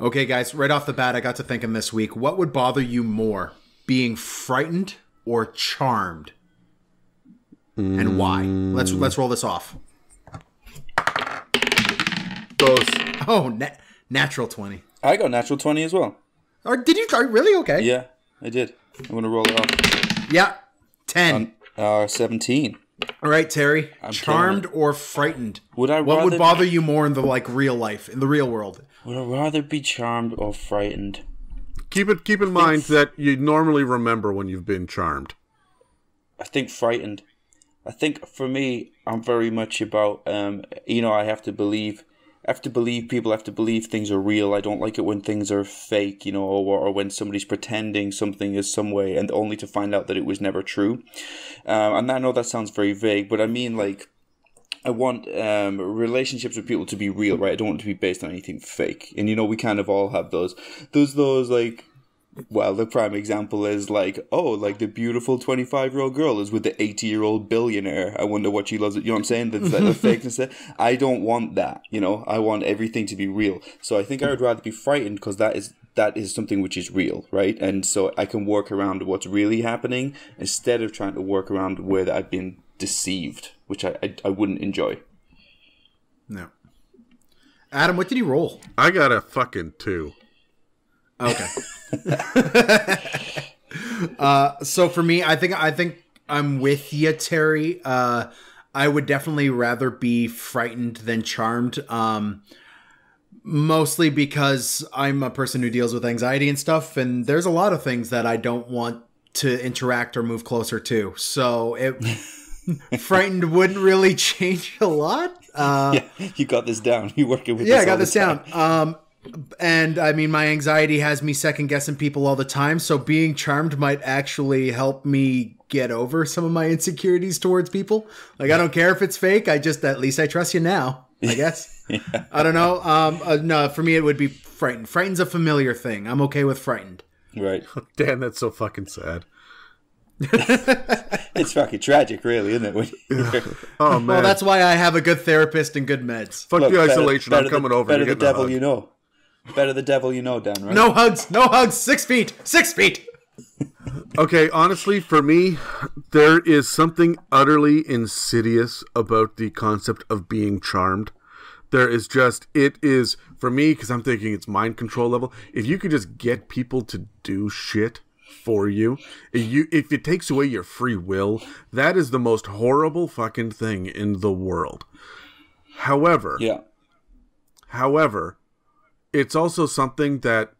Okay, guys, right off the bat, I got to thinking this week, what would bother you more, being frightened or charmed? And why? Let's roll this off. Both. Oh, natural 20. I got natural 20 as well. Or did you? Really? Okay. Yeah, I did. I'm going to roll it off. Yeah. 10. 17. All right, Terry. I'm charmed or frightened? What would bother you more in the real life, in the real world? Would I rather be charmed or frightened? Keep in mind that you normally remember when you've been charmed. I think frightened. I think for me, I'm very much about, I have to believe people, I have to believe things are real. I don't like it when things are fake, or when somebody's pretending something is some way and only to find out that it was never true. And I know that sounds very vague, but I mean, like, I want relationships with people to be real, right? I don't want it to be based on anything fake. And, we kind of all have those like, well, the prime example is like, the beautiful 25-year-old girl is with the 80-year-old billionaire. I wonder what she loves. You know what I'm saying? That's like the fakeness there. I don't want that. I want everything to be real. So I think I would rather be frightened because that is something which is real, right? And so I can work around what's really happening instead of trying to work around where that I've been deceived, which I wouldn't enjoy. No. Adam, what did you roll? I got a fucking 2. Okay. So for me, I think I'm with you, Terry. I would definitely rather be frightened than charmed. Mostly because I'm a person who deals with anxiety and stuff, and there's a lot of things that I don't want to interact or move closer to. So frightened wouldn't really change a lot. Yeah, you got this down. You working with I got this down. And I mean, my anxiety has me second guessing people all the time. So being charmed might actually help me get over some of my insecurities towards people. Like, I don't care if it's fake. At least I trust you now, I guess. Yeah. I don't know. No, for me, it would be frightened. Frightened's a familiar thing. I'm okay with frightened. Right. Dan, that's so fucking sad. It's fucking tragic, really, isn't it? Oh, man. Well, that's why I have a good therapist and good meds. Fuck the isolation. I'm coming over. Better the devil you know. Better the devil you know, Dan, right? No hugs. 6 feet. 6 feet. Okay, honestly, for me, there is something utterly insidious about the concept of being charmed. It is, for me, because I'm thinking it's mind control level, if you could just get people to do shit for you, if it takes away your free will, that is the most horrible fucking thing in the world. However, it's also something that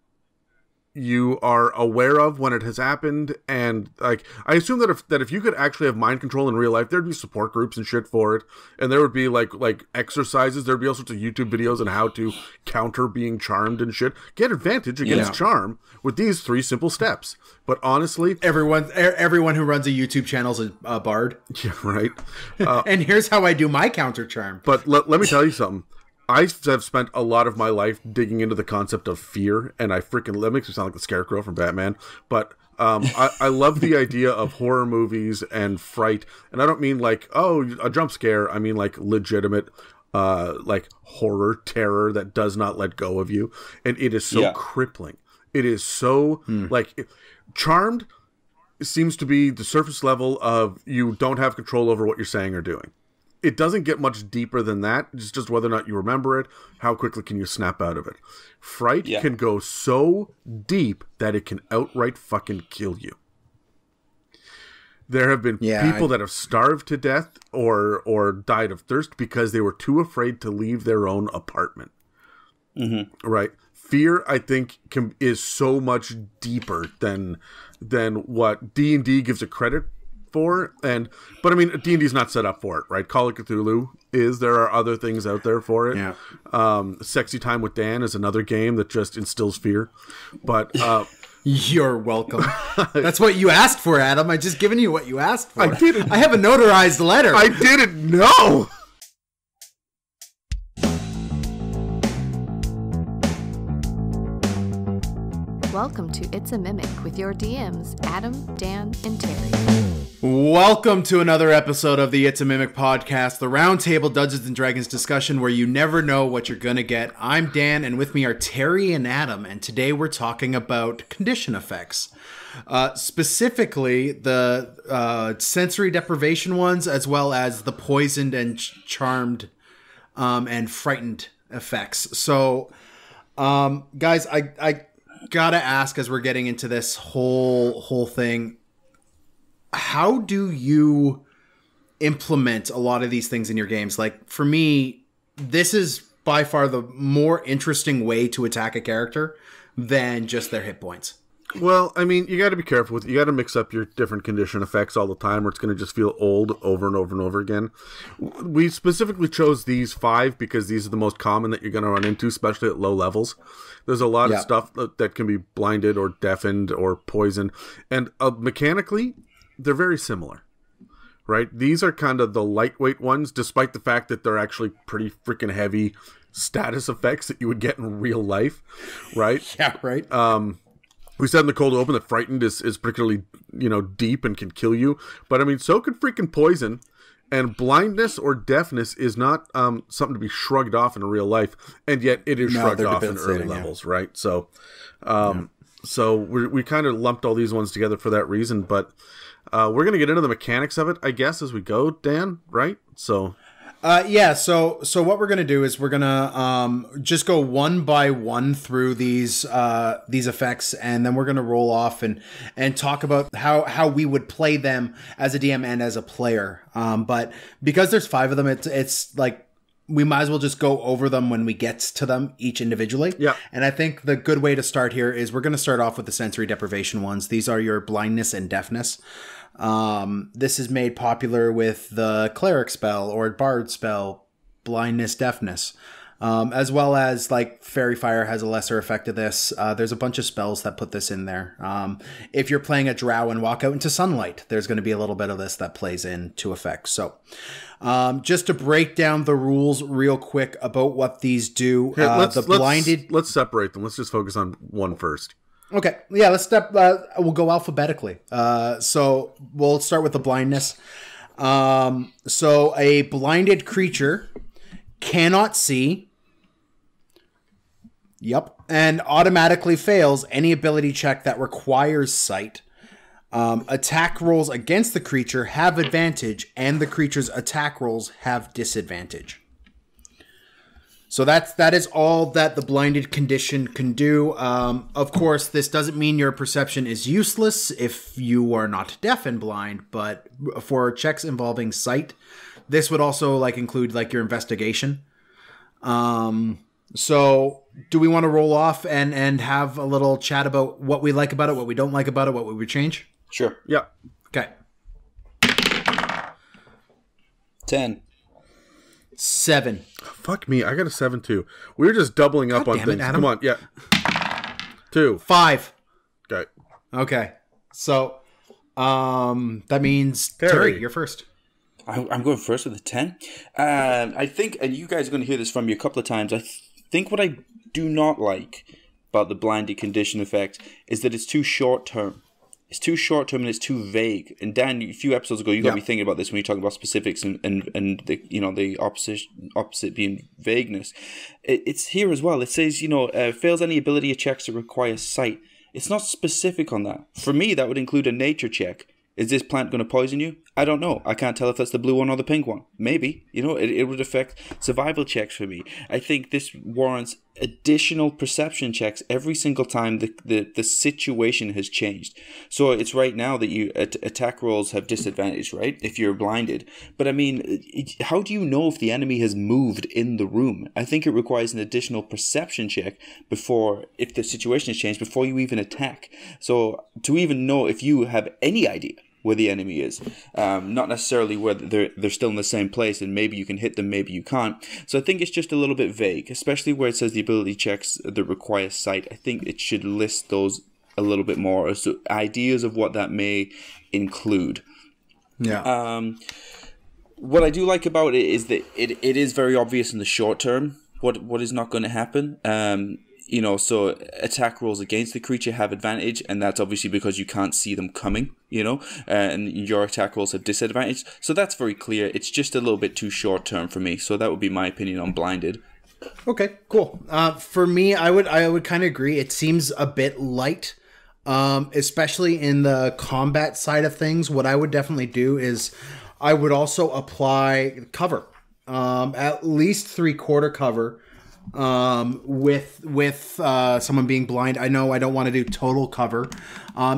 you are aware of when it has happened, and like I assume that if you could actually have mind control in real life, there'd be support groups and shit for it, and there would be like exercises. There'd be all sorts of YouTube videos on how to counter being charmed and shit. Get advantage against charm with these 3 simple steps. But honestly, everyone who runs a YouTube channel is a bard. Yeah, right. And here's how I do my counter charm. But let me tell you something. I have spent a lot of my life digging into the concept of fear, and that makes me sound like the Scarecrow from Batman, but I love the idea of horror movies and fright, and I don't mean like, a jump scare, I mean like legitimate, like horror, terror that does not let go of you, and it is so crippling. It is so, Charmed seems to be the surface level of you don't have control over what you're saying or doing. It doesn't get much deeper than that. It's just whether or not you remember it, how quickly can you snap out of it. Fright can go so deep that it can outright fucking kill you. There have been people that have starved to death or died of thirst because they were too afraid to leave their own apartment. Mm-hmm. Right? Fear, I think, is so much deeper than what D&D gives it credit for, but I mean, D&D is not set up for it, right? Call of Cthulhu is. There are other things out there for it. Yeah. Sexy Time with Dan is another game that just instills fear. But you're welcome. That's what you asked for, Adam. I just given you what you asked for. I didn't. I have a notarized letter. I didn't know. Welcome to It's a Mimic with your DMs, Adam, Dan, and Terry. Welcome to another episode of the It's a Mimic podcast, the roundtable Dungeons and Dragons discussion where you never know what you're going to get. I'm Dan, and with me are Terry and Adam, and today we're talking about condition effects. Specifically, the sensory deprivation ones, as well as the poisoned and charmed and frightened effects. So, guys, I gotta ask, as we're getting into this whole thing, how do you implement a lot of these things in your games? Like, for me, this is by far the more interesting way to attack a character than just their hit points. Well, I mean, you got to be careful with. You got to mix up your different condition effects all the time, or it's going to just feel old over and over and over again. We specifically chose these 5 because these are the most common that you're going to run into, especially at low levels. There's a lot of stuff that can be blinded or deafened or poisoned, and mechanically, they're very similar, right? These are kind of the lightweight ones, despite the fact that they're actually pretty freaking heavy status effects that you would get in real life, right? Yeah, right. We said in the cold open that frightened is particularly, deep and can kill you. But, I mean, so can freaking poison. And blindness or deafness is not something to be shrugged off in real life. And yet it is shrugged off in early levels, right? So so we kind of lumped all these ones together for that reason. But we're going to get into the mechanics of it, I guess, as we go, Dan, right? So... So what we're gonna do is we're gonna just go one by one through these effects, and then we're gonna roll off and talk about how we would play them as a DM and as a player. But because there's 5 of them, it's like we might as well just go over them when we get to them each individually. Yeah. And I think the good way to start here is we're gonna start off with the sensory deprivation ones. These are your blindness and deafness. This is made popular with the cleric spell or bard spell, blindness, deafness, as well as like fairy fire has a lesser effect of this. There's a bunch of spells that put this in there. If you're playing a drow and walk out into sunlight, there's going to be a little bit of this that plays into effect. So, just to break down the rules real quick about what these do, let's separate them. Let's just focus on one first. Okay, yeah, we'll go alphabetically. So we'll start with the blindness. So a blinded creature cannot see. Yep. And automatically fails any ability check that requires sight. Attack rolls against the creature have advantage, and the creature's attack rolls have disadvantage. So that is all that the blinded condition can do. Of course, this doesn't mean your perception is useless if you are not deaf and blind, but for checks involving sight, this would also include your investigation. So do we want to roll off and have a little chat about what we like about it, what we don't like about it, what we would change? Sure. Yeah. Okay. 10. 7. Fuck me, I got a 7 too. We were just doubling up on things. Come on, yeah. 2. 5. Okay. So, that means Terry, you're first. I'm going first with a 10. I think, and you guys are going to hear this from me a couple of times, I think what I do not like about the blinded condition effect is that it's too short term. It's too short term and it's too vague. And Dan, a few episodes ago, you got me thinking about this when you're talking about specifics and the the opposite being vagueness. It's here as well. It says fails any ability or checks that require sight. It's not specific on that. For me, that would include a nature check. Is this plant going to poison you? I don't know. I can't tell if that's the blue one or the pink one. Maybe. It would affect survival checks for me. I think this warrants additional perception checks every single time the situation has changed. So it's right now that you attack rolls have disadvantage, right? If you're blinded. But I mean, how do you know if the enemy has moved in the room? I think it requires an additional perception check if the situation has changed, before you even attack. So to even know if you have any idea where the enemy is, not necessarily whether they're still in the same place, and maybe you can hit them, maybe you can't. So I think it's just a little bit vague, especially where it says the ability checks that require sight. I think it should list those a little bit more, so ideas of what that may include. Yeah. What I do like about it is that it is very obvious in the short term what is not going to happen. so attack rolls against the creature have advantage, and that's obviously because you can't see them coming, and your attack rolls have disadvantage. So that's very clear. It's just a little bit too short term for me. So that would be my opinion on Blinded. Okay, cool. For me, I would kind of agree. It seems a bit light, especially in the combat side of things. What I would definitely do is I would also apply cover, at least 3/4 cover. With someone being blind. I know I don't want to do total cover,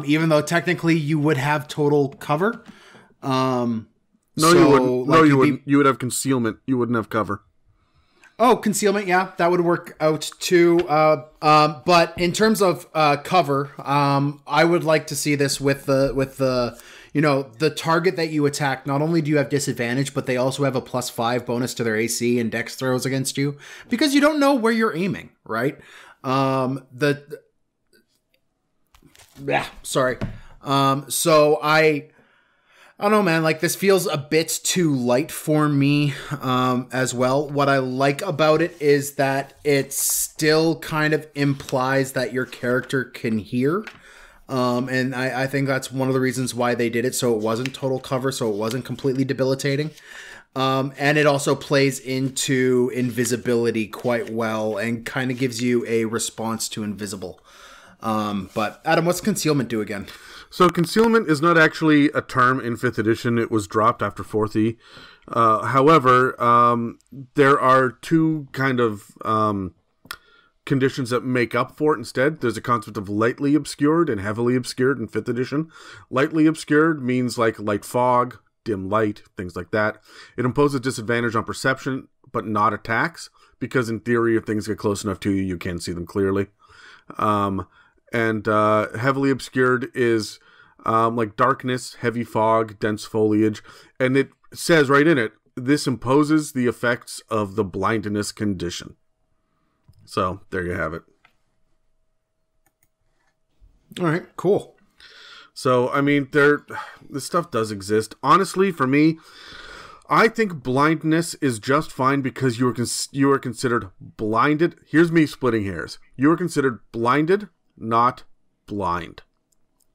even though technically you would have total cover. No, you wouldn't. No, you wouldn't. You would have concealment. You wouldn't have cover. Oh, concealment. Yeah, that would work out too. But in terms of cover, I would like to see this with the the target that you attack. Not only do you have disadvantage, but they also have a +5 bonus to their AC and Dex throws against you because you don't know where you're aiming, right? So I don't know, man. Like, this feels a bit too light for me as well. What I like about it is that it still kind of implies that your character can hear. And I think that's one of the reasons why they did it, so it wasn't total cover, so it wasn't completely debilitating. And it also plays into invisibility quite well and kind of gives you a response to invisible. But Adam, what's concealment do again? So concealment is not actually a term in 5th edition. It was dropped after 4th E. However, there are two kind of conditions that make up for it instead. There's a concept of lightly obscured and heavily obscured in 5th edition. Lightly obscured means like light fog, dim light, things like that. It imposes disadvantage on perception, but not attacks, because in theory, if things get close enough to you, you can see them clearly. And heavily obscured is like darkness, heavy fog, dense foliage. And it says right in it, this imposes the effects of the blindness condition. So there you have it. All right, cool. So, I mean, this stuff does exist. Honestly, for me, I think blindness is just fine because you are considered blinded. Here's me splitting hairs. You are considered blinded, not blind.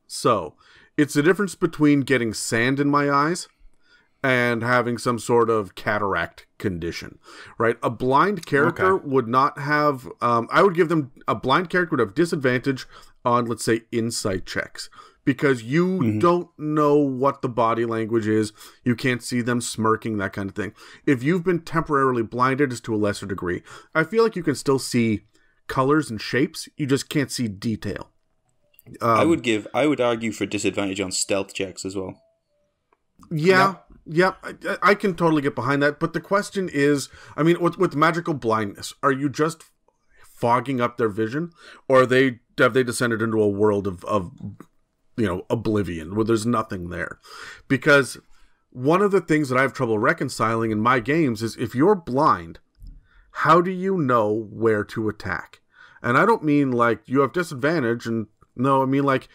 So, it's the difference between getting sand in my eyes and having some sort of cataract condition, right? A blind character would not have, I would give them, a blind character would have disadvantage on, let's say, insight checks, because you don't know what the body language is. You can't see them smirking, that kind of thing. If you've been temporarily blinded, it's to a lesser degree. I feel like you can still see colors and shapes. You just can't see detail. I would argue for disadvantage on stealth checks as well. Yeah. I can totally get behind that. But the question is, I mean, with magical blindness, are you just fogging up their vision, or have they descended into a world of oblivion where there's nothing there? Because one of the things that I have trouble reconciling in my games is, if you're blind, how do you know where to attack? And I don't mean like you have disadvantage, and no, I mean like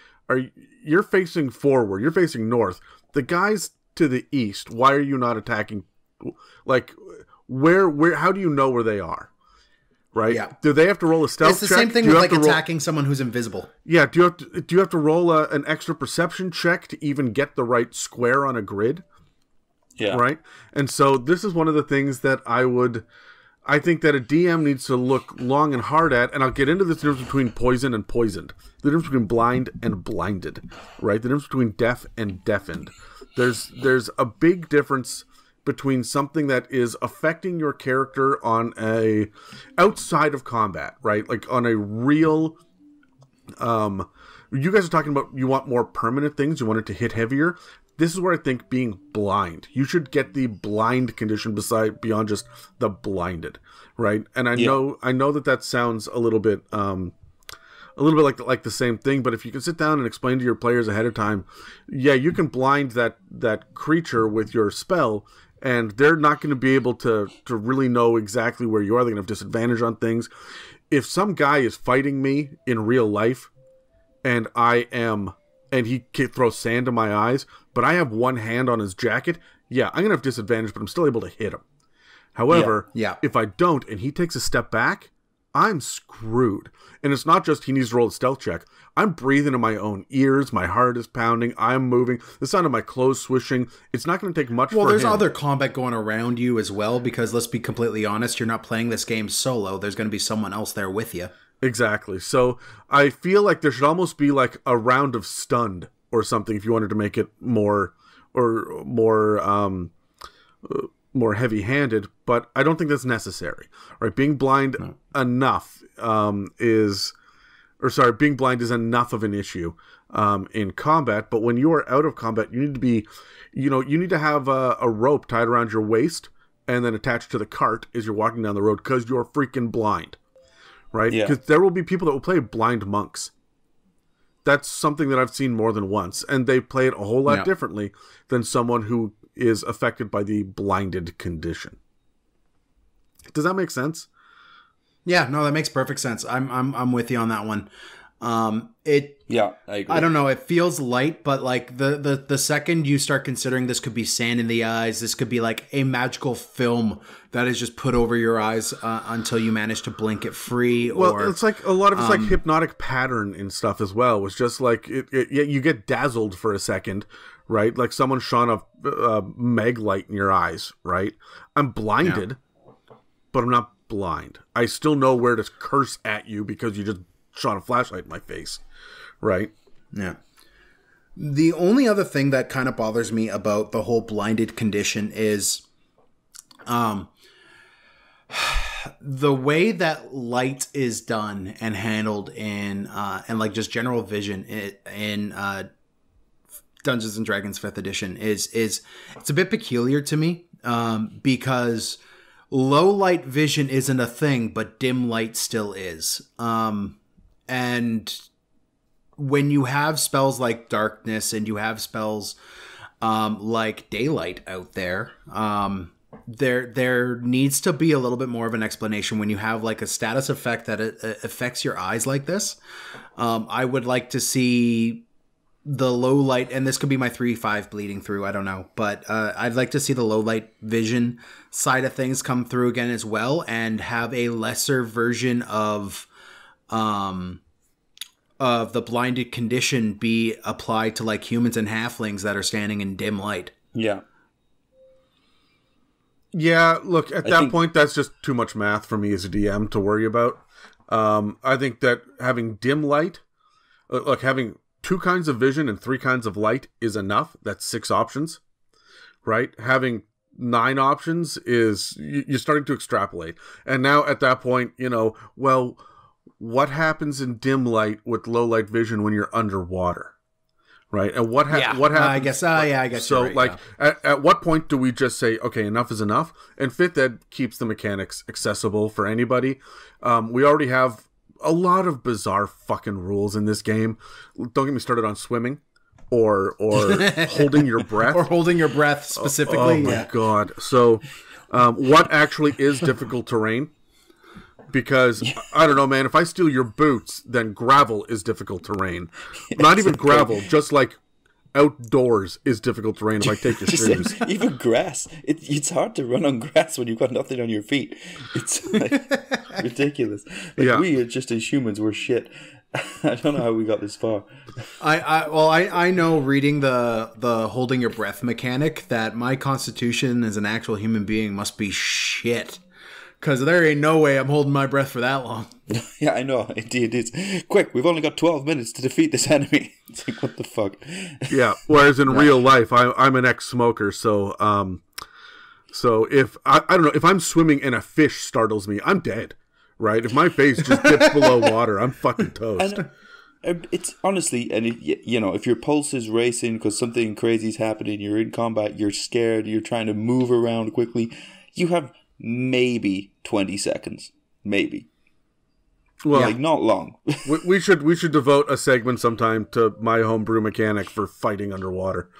you're facing forward, you're facing north. The guys to the east, why are you not attacking? Like, where? How do you know where they are? Right? Yeah. Do they have to roll a stealth check? It's the same thing with like attacking someone who's invisible. Yeah. Do you have to roll an extra perception check to even get the right square on a grid? Yeah. Right. And so this is one of the things that I think that a DM needs to look long and hard at, and I'll get into the difference between poison and poisoned, the difference between blind and blinded, right? The difference between deaf and deafened. There's a big difference between something that is affecting your character on a outside of combat, right? Like on a real, you guys are talking about you want more permanent things, you want it to hit heavier. This is where I think being blind, you should get the blind condition beyond just the blinded, right? And I know that sounds a little bit like the same thing, but if you can sit down and explain to your players ahead of time, yeah, you can blind that creature with your spell, and they're not going to be able to really know exactly where you are. They're going to have disadvantage on things. If some guy is fighting me in real life, and he throws sand in my eyes, but I have one hand on his jacket, yeah, I'm going to have disadvantage, but I'm still able to hit him. However, if I don't, and he takes a step back, I'm screwed. And it's not just he needs to roll a stealth check. I'm breathing in my own ears. My heart is pounding. I'm moving. The sound of my clothes swishing. It's not going to take much for him. Well, there's other combat going around you as well, because let's be completely honest, you're not playing this game solo. There's going to be someone else there with you. Exactly. So I feel like there should almost be like a round of stunned or something if you wanted to make it more heavy-handed, but I don't think that's necessary. Right? Being blind enough being blind is enough of an issue in combat. But when you are out of combat, you need to be, you need to have a rope tied around your waist and then attached to the cart as you're walking down the road because you're freaking blind, right? Because there will be people that will play blind monks. That's something that I've seen more than once, and they play it a whole lot differently than someone who is affected by the blinded condition. Does that make sense? Yeah, no, that makes perfect sense. I'm with you on that one. I agree. I don't know. It feels light, but like the second you start considering this could be sand in the eyes, this could be like a magical film that is just put over your eyes until you manage to blink it free. Well, it's like a lot of it's like hypnotic pattern and stuff as well. It's just like you get dazzled for a second, right? Like someone shone a meg light in your eyes, right? I'm blinded, but I'm not blind. I still know where to curse at you because you just shot a flashlight in my face, right? Yeah. The only other thing that kind of bothers me about the whole blinded condition is the way that light is done and handled in and like just general vision in Dungeons and Dragons 5th edition is it's a bit peculiar to me because low light vision isn't a thing, but dim light still is. And when you have spells like darkness and you have spells like daylight out there, there needs to be a little bit more of an explanation when you have like a status effect that affects your eyes like this. I would like to see the low light, and this could be my 3-5 bleeding through, I don't know, but I'd like to see the low light vision side of things come through again as well, and have a lesser version of the blinded condition be applied to like humans and halflings that are standing in dim light. Yeah, look, at that point, that's just too much math for me as a DM to worry about. I think that having dim light, having 2 kinds of vision and 3 kinds of light is enough. That's 6 options, right? Having 9 options is you're starting to extrapolate. And now at that point, what happens in dim light with low light vision when you're underwater, right? And what happens? I guess. So, right, at what point do we just say, okay, enough is enough? And 5th Ed keeps the mechanics accessible for anybody. We already have a lot of bizarre fucking rules in this game. Don't get me started on swimming or holding your breath. Or holding your breath specifically. Oh my God. So what actually is difficult terrain? Because, I don't know, man, if I steal your boots, then gravel is difficult terrain. Not even gravel, just like outdoors is difficult terrain if I take your shoes. Even grass. It's hard to run on grass when you've got nothing on your feet. It's like ridiculous. We are just, as humans, we're shit. I don't know how we got this far. I know, reading the holding your breath mechanic, that my constitution as an actual human being must be shit. Because there ain't no way I'm holding my breath for that long. Yeah, I know. Indeed, it's quick. We've only got 12 minutes to defeat this enemy. It's like, what the fuck? Yeah. Whereas in real life, I'm an ex-smoker, so if I don't know, if I'm swimming and a fish startles me, I'm dead. Right? If my face just dips below water, I'm fucking toast. And it's honestly, and if your pulse is racing because something crazy is happening, you're in combat, you're scared, you're trying to move around quickly, you have maybe 20 seconds. Maybe. Well, not long. we should devote a segment sometime to my homebrew mechanic for fighting underwater.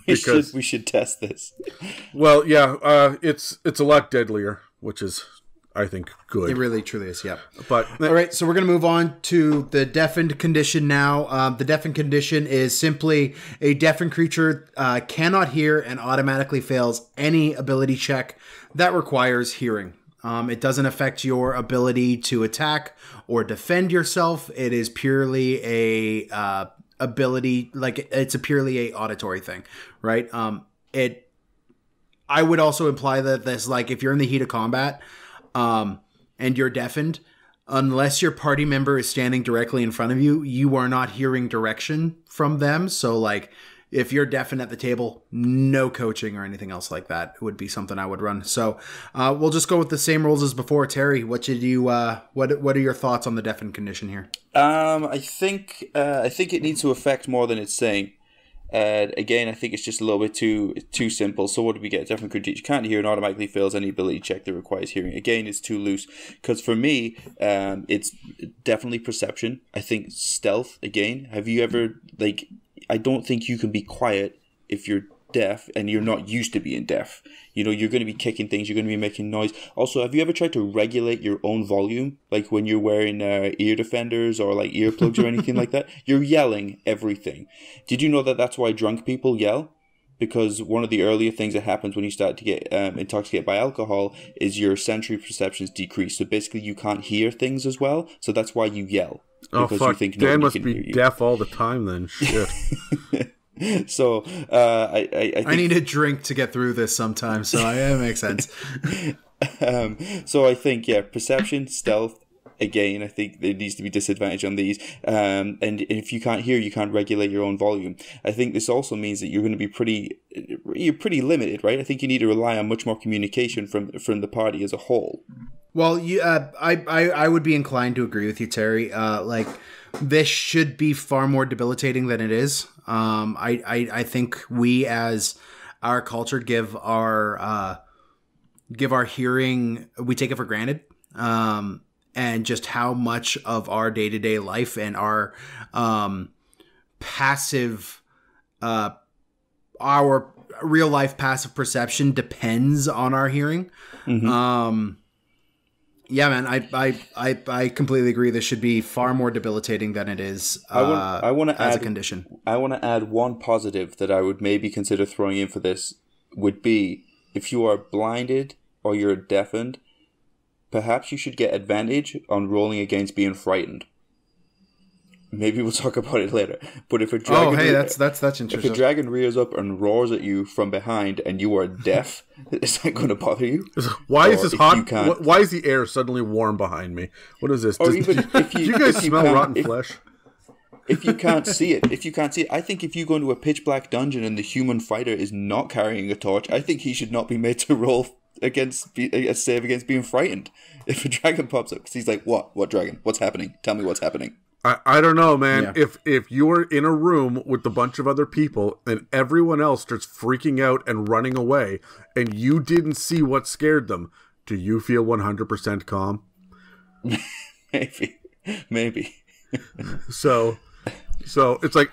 We should test this. Well, yeah, it's a lot deadlier, which is, I think, good. It really, truly is, yeah. But all right, so we're going to move on to the Deafened Condition now. The Deafened Condition is simply a deafened creature cannot hear and automatically fails any ability check that requires hearing. It doesn't affect your ability to attack or defend yourself. It is purely a ability, like it's a purely a auditory thing, right? I would also imply that this, like, if you're in the heat of combat, and you're deafened, unless your party member is standing directly in front of you, you are not hearing direction from them. So, like, if you're deafened at the table, no coaching or anything else like that would be something I would run. So, we'll just go with the same rules as before. Terry, what are your thoughts on the deafened condition here? I think it needs to affect more than it's saying. Again, I think it's just a little bit too simple. So what do we get? Deafened condition. You can't hear and automatically fails any ability check that requires hearing. Again, it's too loose. Because for me, it's definitely perception. I think stealth, again. Have you ever, like, I don't think you can be quiet if you're deaf and you're not used to being deaf. You know, you're going to be kicking things, you're going to be making noise. Also, have you ever tried to regulate your own volume? Like when you're wearing ear defenders or like earplugs or anything like that? You're yelling everything. Did you know that that's why drunk people yell? Because one of the earlier things that happens when you start to get intoxicated by alcohol is your sensory perceptions decrease. So basically you can't hear things as well. So that's why you yell. Oh, fuck. You think Dan must be deaf all the time then. Shit. So I need a drink to get through this sometimes, so it makes sense. So I think, yeah, perception, stealth. Again, I think there needs to be disadvantage on these. And if you can't hear, you can't regulate your own volume. I think this also means that you're going to be pretty limited, right? I think you need to rely on much more communication from the party as a whole. Well, I would be inclined to agree with you, Terry. Like, this should be far more debilitating than it is. I think we, as our culture, give our hearing, we take it for granted. And just how much of our day-to-day life and our our real-life passive perception depends on our hearing. Mm-hmm. Yeah, man, I completely agree. This should be far more debilitating than it is I want to as add a condition. I want to add one positive that I would maybe consider throwing in for this would be if you are blinded or you're deafened, perhaps you should get advantage on rolling against being frightened. Maybe we'll talk about it later. But if a dragon, that's interesting. If a dragon rears up and roars at you from behind and you are deaf, is that going to bother you? Why is this hot? Why is the air suddenly warm behind me? What is this? Do you guys smell rotten flesh? If you can't see it, I think if you go into a pitch black dungeon and the human fighter is not carrying a torch, I think he should not be made to roll against a save against being frightened. If a dragon pops up, because he's like, what dragon? What's happening? Tell me what's happening. I don't know, man. Yeah. If you're in a room with a bunch of other people and everyone else starts freaking out and running away and you didn't see what scared them, do you feel 100% calm? Maybe. So it's like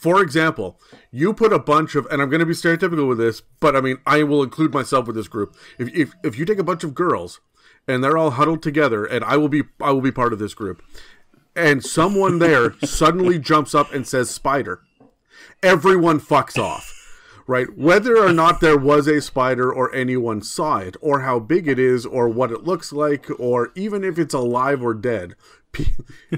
for example, you put a bunch of, and I'm going to be stereotypical with this, but I mean I will include myself with this group. If you take a bunch of girls and they're all huddled together, and I will be part of this group, and someone there suddenly jumps up and says spider, everyone fucks off. Right? Whether or not there was a spider or anyone saw it, or how big it is, or what it looks like, or even if it's alive or dead,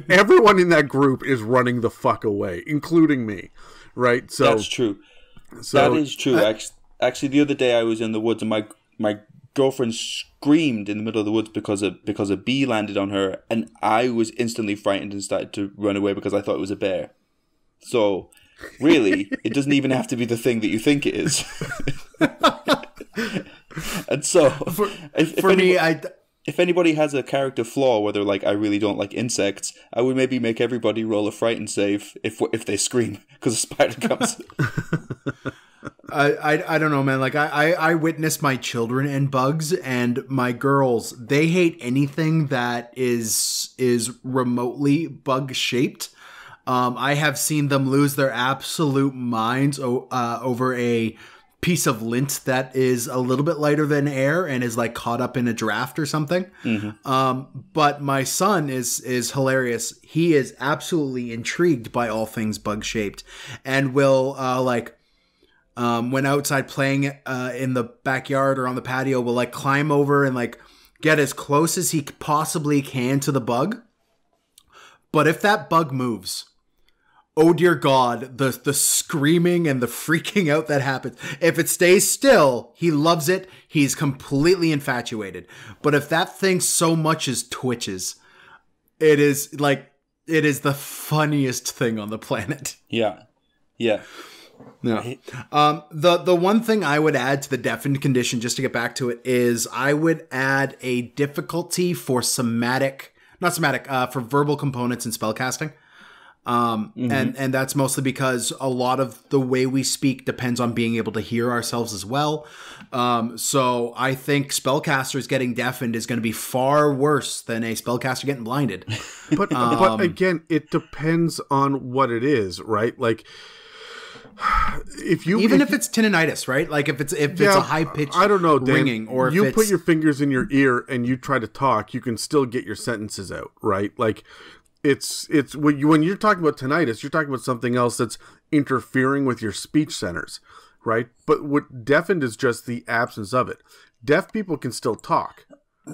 everyone in that group is running the fuck away, including me. Right? So that's true. That is true. Actually, the other day I was in the woods and my girlfriend screamed in the middle of the woods because a bee landed on her, and I was instantly frightened and started to run away because I thought it was a bear. So really, it doesn't even have to be the thing that you think it is. And so, if anybody has a character flaw where they're like, I really don't like insects, I would maybe make everybody roll a frightened save if they scream because a spider comes. I don't know, man. Like I witness my children and bugs, and my girls, they hate anything that is remotely bug shaped. I have seen them lose their absolute minds over a piece of lint that is a little bit lighter than air and is like caught up in a draft or something. Mm-hmm. But my son is hilarious. He is absolutely intrigued by all things bug shaped, and will when outside playing in the backyard or on the patio, will like climb over and like get as close as he possibly can to the bug. But if that bug moves, oh dear God, the screaming and the freaking out that happens. If it stays still, he loves it. He's completely infatuated. But if that thing so much as twitches, it is the funniest thing on the planet. Yeah. Yeah. Yeah. The one thing I would add to the Deafened Condition, just to get back to it, is I would add a difficulty for for verbal components in spellcasting. And that's mostly because a lot of the way we speak depends on being able to hear ourselves as well. So I think spellcasters getting deafened is going to be far worse than a spellcaster getting blinded. But again, it depends on what it is, right? Like, if it's tinnitus, right? Like if it's a high pitched, I don't know, Dan, ringing, or if you put your fingers in your ear and you try to talk, you can still get your sentences out, right? Like it's when you're talking about tinnitus, you're talking about something else that's interfering with your speech centers, right? But what deafened is just the absence of it. Deaf people can still talk,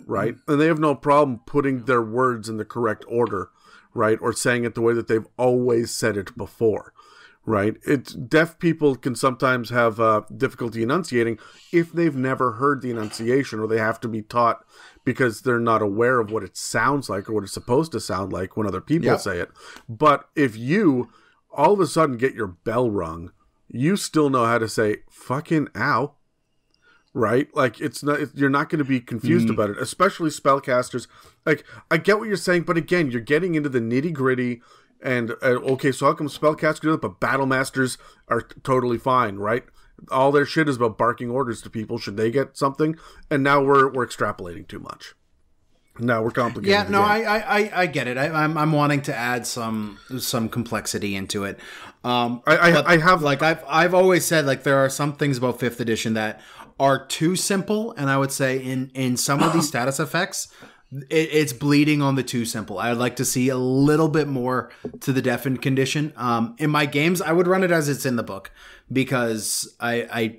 right? And they have no problem putting their words in the correct order, right? Or saying it the way that they've always said it before. Right. Deaf people can sometimes have difficulty enunciating if they've never heard the enunciation, or they have to be taught because they're not aware of what it sounds like or what it's supposed to sound like when other people say it. But if you all of a sudden get your bell rung, you still know how to say fucking ow. Right? Like you're not going to be confused about it, especially spellcasters. Like, I get what you're saying, but again, you're getting into the nitty gritty. And okay, so how come spellcasters do it, but battle masters are totally fine, right? All their shit is about barking orders to people. Should they get something? And now we're extrapolating too much. Now we're complicating. Yeah, no, I get it. I'm wanting to add some complexity into it. I've always said, like, there are some things about 5th edition that are too simple, and I would say in some of these status effects, it's bleeding on the too simple. I'd like to see a little bit more to the Deafened Condition. In my games, I would run it as it's in the book because I've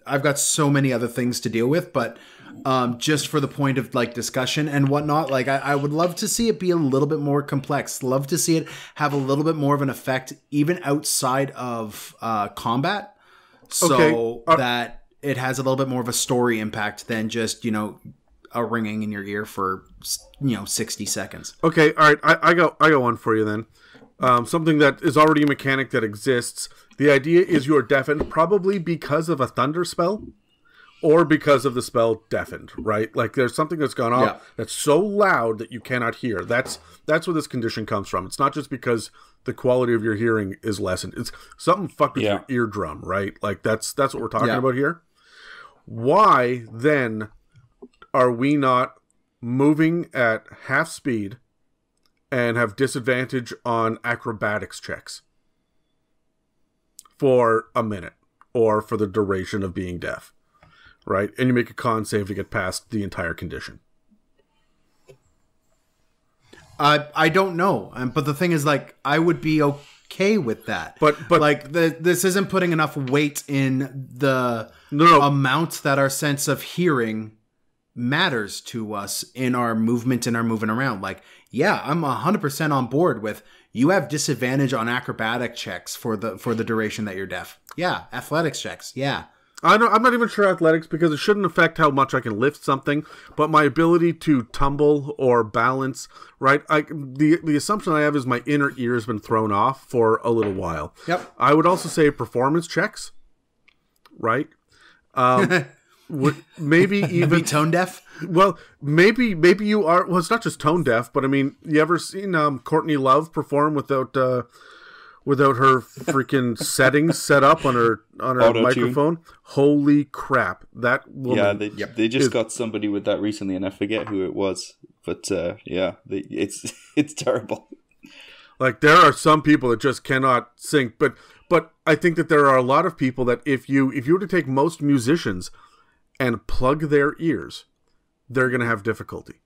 got so many other things to deal with. But just for the point of like discussion and whatnot, like I would love to see it be a little bit more complex. Love to see it have a little bit more of an effect even outside of combat, so that it has a little bit more of a story impact than just, a ringing in your ear for 60 seconds. Okay, all right. I got one for you then. Something that is already a mechanic that exists. The idea is you are deafened probably because of a thunder spell or because of the spell deafened, right? Like there's something that's gone off that's so loud that you cannot hear. That's where this condition comes from. It's not just because the quality of your hearing is lessened. It's something fucked with your eardrum, right? Like that's what we're talking about here. Why then are we not moving at half speed and have disadvantage on acrobatics checks for a minute or for the duration of being deaf, right? And you make a con save to get past the entire condition. I don't know, but the thing is, like, I would be okay with that. But like this isn't putting enough weight in the amount that our sense of hearing matters to us in our movement and our moving around. Like, yeah, I'm 100% on board with you have disadvantage on acrobatic checks for the duration that you're deaf. Yeah, athletics checks. Yeah. I'm not even sure athletics because it shouldn't affect how much I can lift something, but my ability to tumble or balance, right? The assumption I have is my inner ear has been thrown off for a little while. Yep. I would also say performance checks, right? Maybe even tone deaf. Well, maybe you are. Well, it's not just tone deaf, but I mean, you ever seen Courtney Love perform without her freaking settings set up on her microphone? Holy crap! That woman. Yeah, they just got somebody with that recently, and I forget who it was, but it's terrible. Like, there are some people that just cannot sing, but I think that there are a lot of people that if you were to take most musicians and plug their ears, they're going to have difficulty.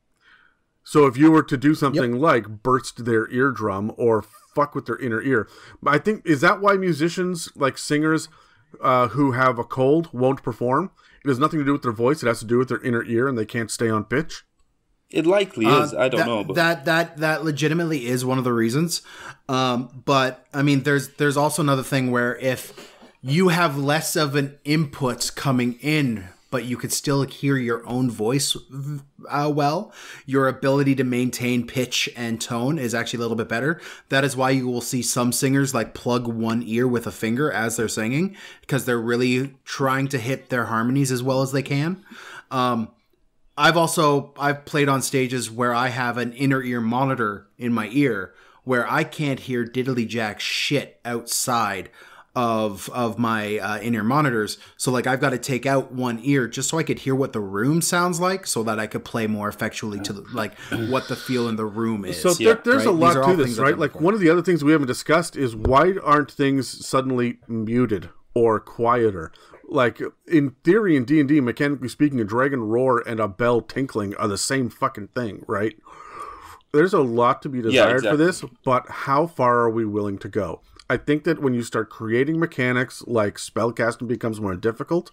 So if you were to do something like burst their eardrum or fuck with their inner ear, I think, is that why musicians, like singers who have a cold, won't perform? It has nothing to do with their voice. It has to do with their inner ear, and they can't stay on pitch. It likely is. I don't know, but that legitimately is one of the reasons. But I mean, there's also another thing where if you have less of an input coming in, but you could still hear your own voice well, your ability to maintain pitch and tone is actually a little bit better. That is why you will see some singers like plug one ear with a finger as they're singing, because they're really trying to hit their harmonies as well as they can. I've played on stages where I have an inner ear monitor in my ear where I can't hear diddly jack shit outside of my in-ear monitors. So like I've got to take out one ear just so I could hear what the room sounds like, so that I could play more effectually to like what the feel in the room is. So there's a lot to this, right? Like one of the other things we haven't discussed is why aren't things suddenly muted or quieter? Like in theory in D&D, mechanically speaking, a dragon roar and a bell tinkling are the same fucking thing, right? There's a lot to be desired for this, but how far are we willing to go? I think that when you start creating mechanics like spellcasting becomes more difficult,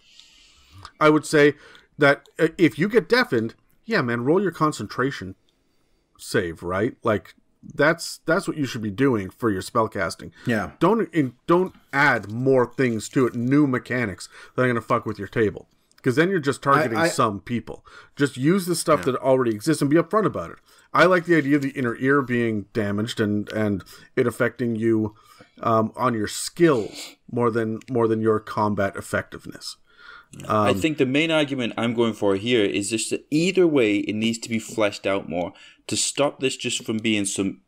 I would say that if you get deafened, yeah, man, roll your concentration save, right? Like that's what you should be doing for your spellcasting. Yeah. Don't add more things to it, new mechanics that are going to fuck with your table. Because then you're just targeting some people. Just use the stuff that already exists and be upfront about it. I like the idea of the inner ear being damaged and it affecting you on your skills more than your combat effectiveness. I think the main argument I'm going for here is just that either way it needs to be fleshed out more to stop this just from being some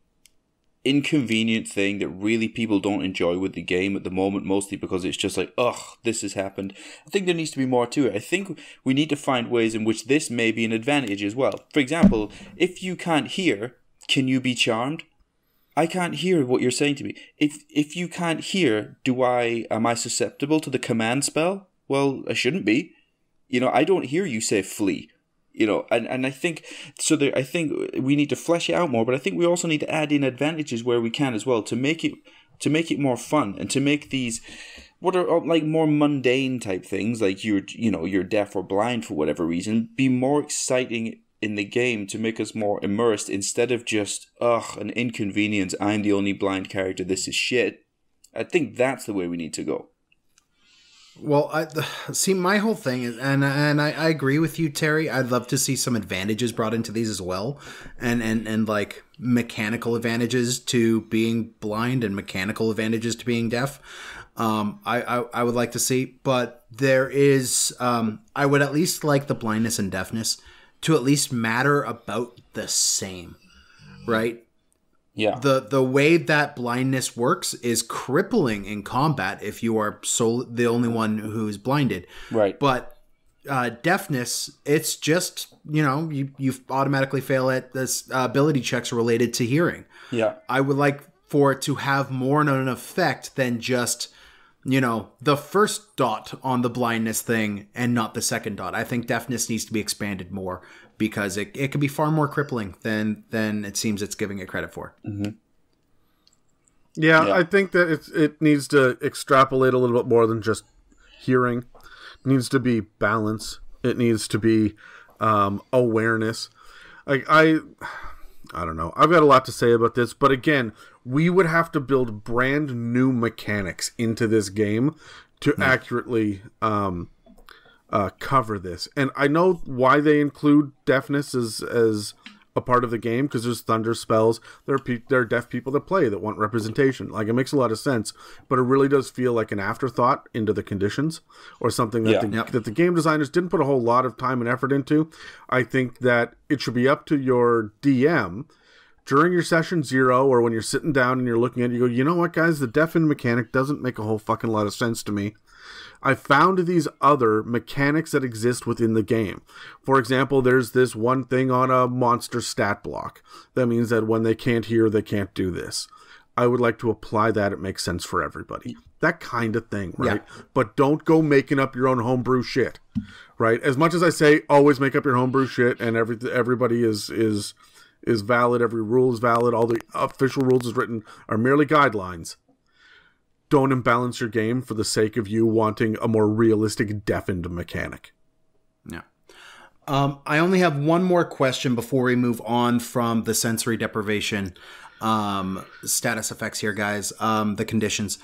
inconvenient thing that really people don't enjoy with the game at the moment, mostly because it's just like, ugh, this has happened. I think there needs to be more to it. I think we need to find ways in which this may be an advantage as well. For example, if you can't hear, can you be charmed? I can't hear what you're saying to me. If you can't hear, am I susceptible to the command spell? Well, I shouldn't be. I don't hear you say flee. And I think so. I think we need to flesh it out more, but I think we also need to add in advantages where we can as well to make it more fun and to make these what are like more mundane type things like you're deaf or blind for whatever reason be more exciting in the game to make us more immersed instead of just an inconvenience. I'm the only blind character. This is shit. I think that's the way we need to go. Well, see, my whole thing is, and I agree with you, Terry. I'd love to see some advantages brought into these as well, and like mechanical advantages to being blind and mechanical advantages to being deaf. I would like to see, but there is, I would at least like the blindness and deafness to at least matter about the same, right? Yeah. The way that blindness works is crippling in combat if you are the only one who's blinded. Right. But deafness, it's just, you automatically fail at this ability checks related to hearing. Yeah. I would like for it to have more of an effect than just, the first dot on the blindness thing and not the second dot. I think deafness needs to be expanded more because it can be far more crippling than it seems it's giving it credit for. Mm-hmm. Yeah, I think that it needs to extrapolate a little bit more than just hearing. It needs to be balance. It needs to be awareness. Like I don't know. I've got a lot to say about this, but again, we would have to build brand new mechanics into this game to accurately cover this. And I know why they include deafness as a part of the game, because there's thunder spells. There are deaf people that play that want representation. Like, it makes a lot of sense, but it really does feel like an afterthought into the conditions or something that that the game designers didn't put a whole lot of time and effort into. I think that it should be up to your DM during your session 0 or when you're sitting down and you're looking at it, you go, you know what, guys, the deafened mechanic doesn't make a whole fucking lot of sense to me. I found these other mechanics that exist within the game. For example, there's this one thing on a monster stat block. That means that when they can't hear, they can't do this. I would like to apply that. It makes sense for everybody. That kind of thing, right? Yeah. But don't go making up your own homebrew shit, right? As much as I say, always make up your homebrew shit, and everybody is valid, every rule is valid, all the official rules is written are merely guidelines. Don't imbalance your game for the sake of you wanting a more realistic deafened mechanic. Yeah. I only have one more question before we move on from the sensory deprivation status effects here, guys. The conditions.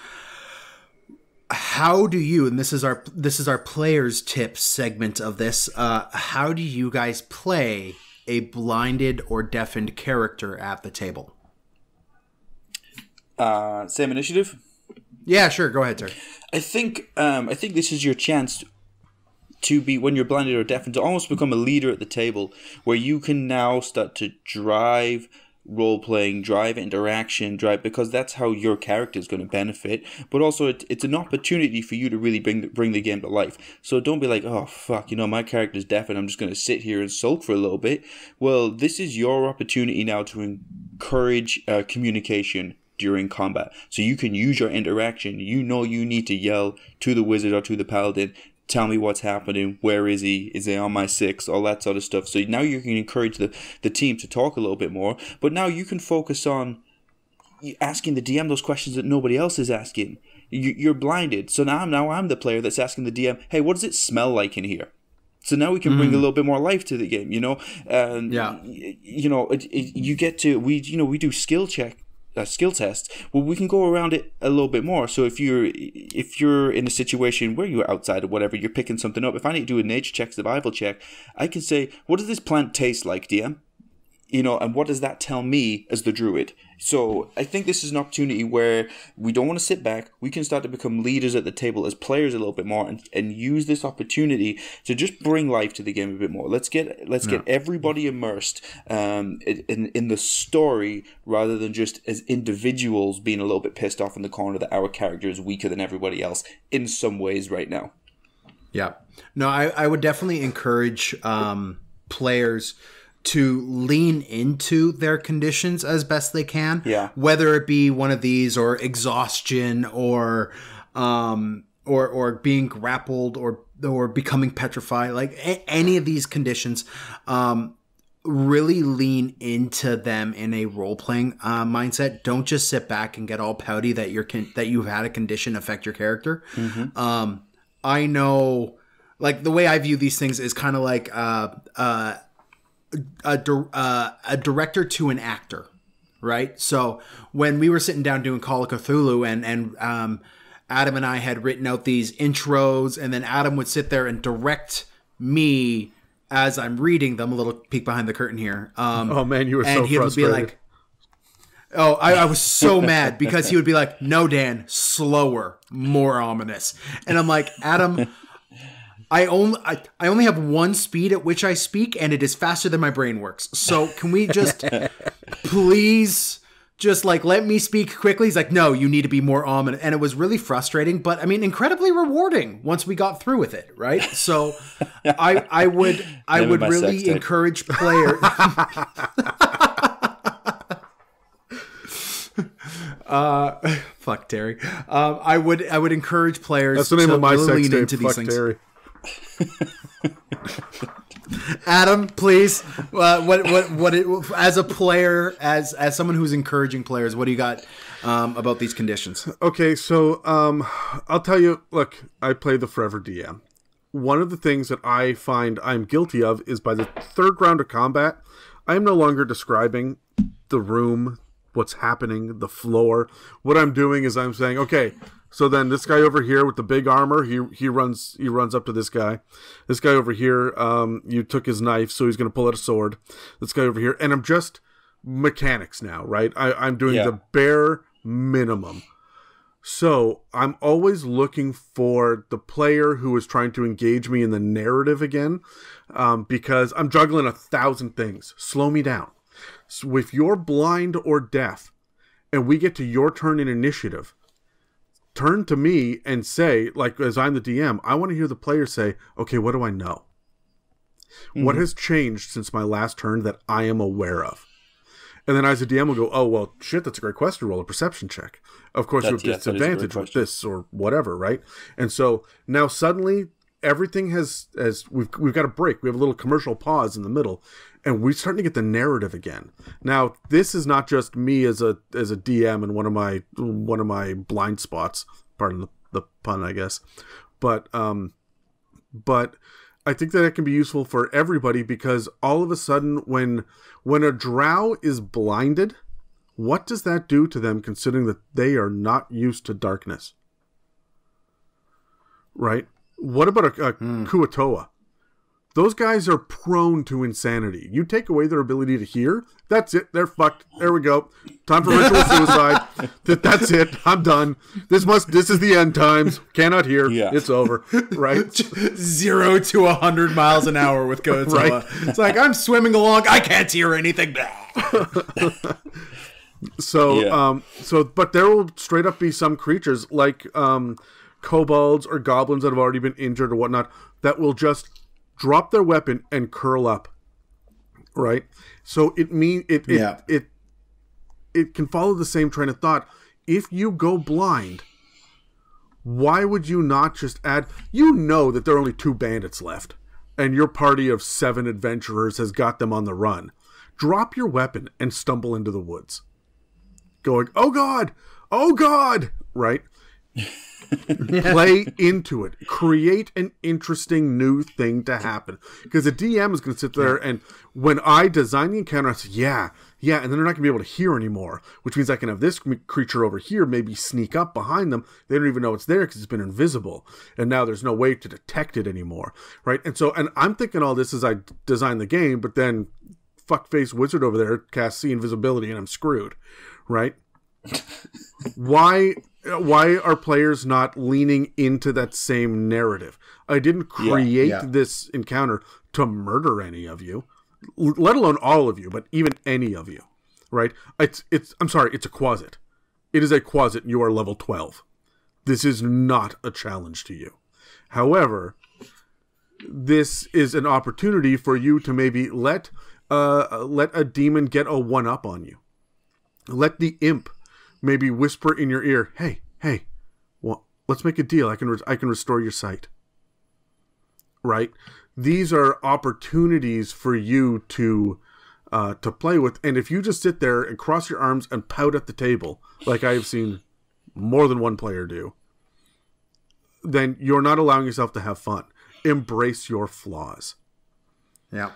How do you, and this is our players tips segment of this, how do you guys play a blinded or deafened character at the table? Same initiative? Yeah, sure. Go ahead, sir. I think this is your chance to be, when you're blinded or deafened, to almost become a leader at the table, where you can now start to drive role-playing, drive interaction, because that's how your character is going to benefit. But also, it's an opportunity for you to really bring the game to life. So don't be like, oh, fuck, my character's deaf and I'm just going to sit here and sulk for a little bit. Well, this is your opportunity now to encourage communication during combat. So you can use your interaction. You need to yell to the wizard or to the paladin, tell me what's happening, where is he on my 6, all that sort of stuff. So now you can encourage the team to talk a little bit more, but now you can focus on asking the DM those questions that nobody else is asking. You're blinded, so now I'm the player that's asking the DM, hey, what does it smell like in here? So now we can bring a little bit more life to the game, and you get to, we do skill tests. Well, we can go around it a little bit more. So if you're in a situation where you're outside or whatever, you're picking something up. If I need to do a nature check, survival check, I can say, what does this plant taste like, DM? And what does that tell me as the druid? So I think this is an opportunity where we don't want to sit back. We can start to become leaders at the table as players a little bit more, and use this opportunity to just bring life to the game a bit more. Let's get everybody immersed in the story, rather than just as individuals being a little bit pissed off in the corner that our character is weaker than everybody else in some ways right now. Yeah. No, I would definitely encourage players to lean into their conditions as best they can. Yeah. Whether it be one of these, or exhaustion, or being grappled, or becoming petrified, like any of these conditions, really lean into them in a role-playing mindset. Don't just sit back and get all pouty that you've had a condition affect your character. Mm-hmm. I know, like, the way I view these things is kind of like a director to an actor, right? So when we were sitting down doing Call of Cthulhu, and Adam and I had written out these intros, and then Adam would sit there and direct me as I'm reading them. A little peek behind the curtain here. Oh man, you were so frustrated. Be like, oh, I was so mad, because he would be like, no, Dan, slower, more ominous. And I'm like, Adam, I only have one speed at which I speak, and it is faster than my brain works. So can we just please just let me speak quickly? He's like, no, you need to be more ominous. And it was really frustrating, but I mean, incredibly rewarding once we got through with it, right? So I would really encourage players. Fuck Terry. I would encourage players. That's the name to of my really sex lean tape. into these Fuck things. Terry. Adam, please. As a player, as someone who's encouraging players, what do you got about these conditions? Okay, so I'll tell you. Look, I play the Forever DM. One of the things that I find I'm guilty of is, by the third round of combat, I am no longer describing the room, what's happening, the floor. What I'm doing is I'm saying, okay, so then this guy over here with the big armor, he runs up to this guy. This guy over here, you took his knife, so he's going to pull out a sword. This guy over here, and I'm just mechanics now, right? I'm doing the bare minimum. So I'm always looking for the player who is trying to engage me in the narrative again, because I'm juggling 1,000 things. Slow me down. So if you're blind or deaf, and we get to your turn in initiative, turn to me and say, like, as I'm the DM, I want to hear the player say, okay, what do I know? Mm-hmm. What has changed since my last turn that I am aware of? And then as a DM will go, oh, well, shit, that's a great question. Roll a perception check. Of course, you have disadvantage with this or whatever, right? And so now suddenly everything we've got a break. We have a little commercial pause in the middle, and we're starting to get the narrative again. Now, this is not just me as a DM and one of my blind spots. Pardon the pun, I guess. But I think that it can be useful for everybody because all of a sudden when a drow is blinded, what does that do to them considering that they are not used to darkness? Right? What about a Kuatoa? Those guys are prone to insanity. You take away their ability to hear, that's it. They're fucked. There we go. Time for ritual suicide. That's it. I'm done. This is the end times. Cannot hear. Yeah. It's over. Right? 0 to 100 miles an hour with Kuatoa. Right? It's like, I'm swimming along. I can't hear anything. But there will straight up be some creatures like kobolds or goblins that have already been injured or whatnot that will just drop their weapon and curl up, right? So it can follow the same train of thought. If you go blind, why would you not just add? You know that there are only 2 bandits left, and your party of 7 adventurers has got them on the run. Drop your weapon and stumble into the woods, going, "Oh God!" Right? Play into it. Create an interesting new thing to happen. Because the DM is going to sit there and when I design the encounter, I say, yeah, and then they're not going to be able to hear anymore. Which means I can have this creature over here maybe sneak up behind them. They don't even know it's there because it's been invisible. And now there's no way to detect it anymore. Right? And I'm thinking all this as I design the game, but then fuckface wizard over there casts see invisibility and I'm screwed. Right? Why are players not leaning into that same narrative? I didn't create this encounter to murder any of you, let alone all of you, but even any of you, right? I'm sorry, it's a quasit. It is a quasit and you are level 12. This is not a challenge to you. However, this is an opportunity for you to maybe let a demon get a 1-up on you. Let the imp maybe whisper in your ear, hey, well, let's make a deal. I can restore your sight. Right? These are opportunities for you to play with. And if you just sit there and cross your arms and pout at the table, like I have seen more than one player do, then you're not allowing yourself to have fun. Embrace your flaws. Yeah.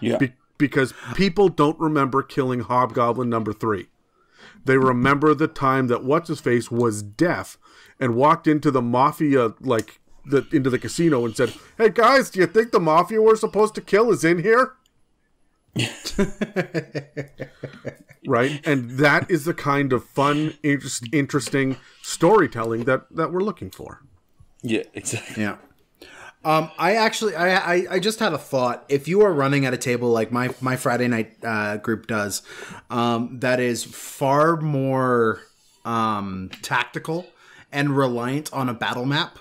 Because people don't remember killing Hobgoblin number 3. They remember the time that What's-His-Face was deaf and walked into the mafia, into the casino and said, "Hey guys, do you think the mafia we're supposed to kill is in here?" Right? And that is the kind of fun, interesting storytelling that we're looking for. Yeah, exactly. Yeah. I just had a thought. If you are running at a table like my Friday night group does, that is far more tactical and reliant on a battle map,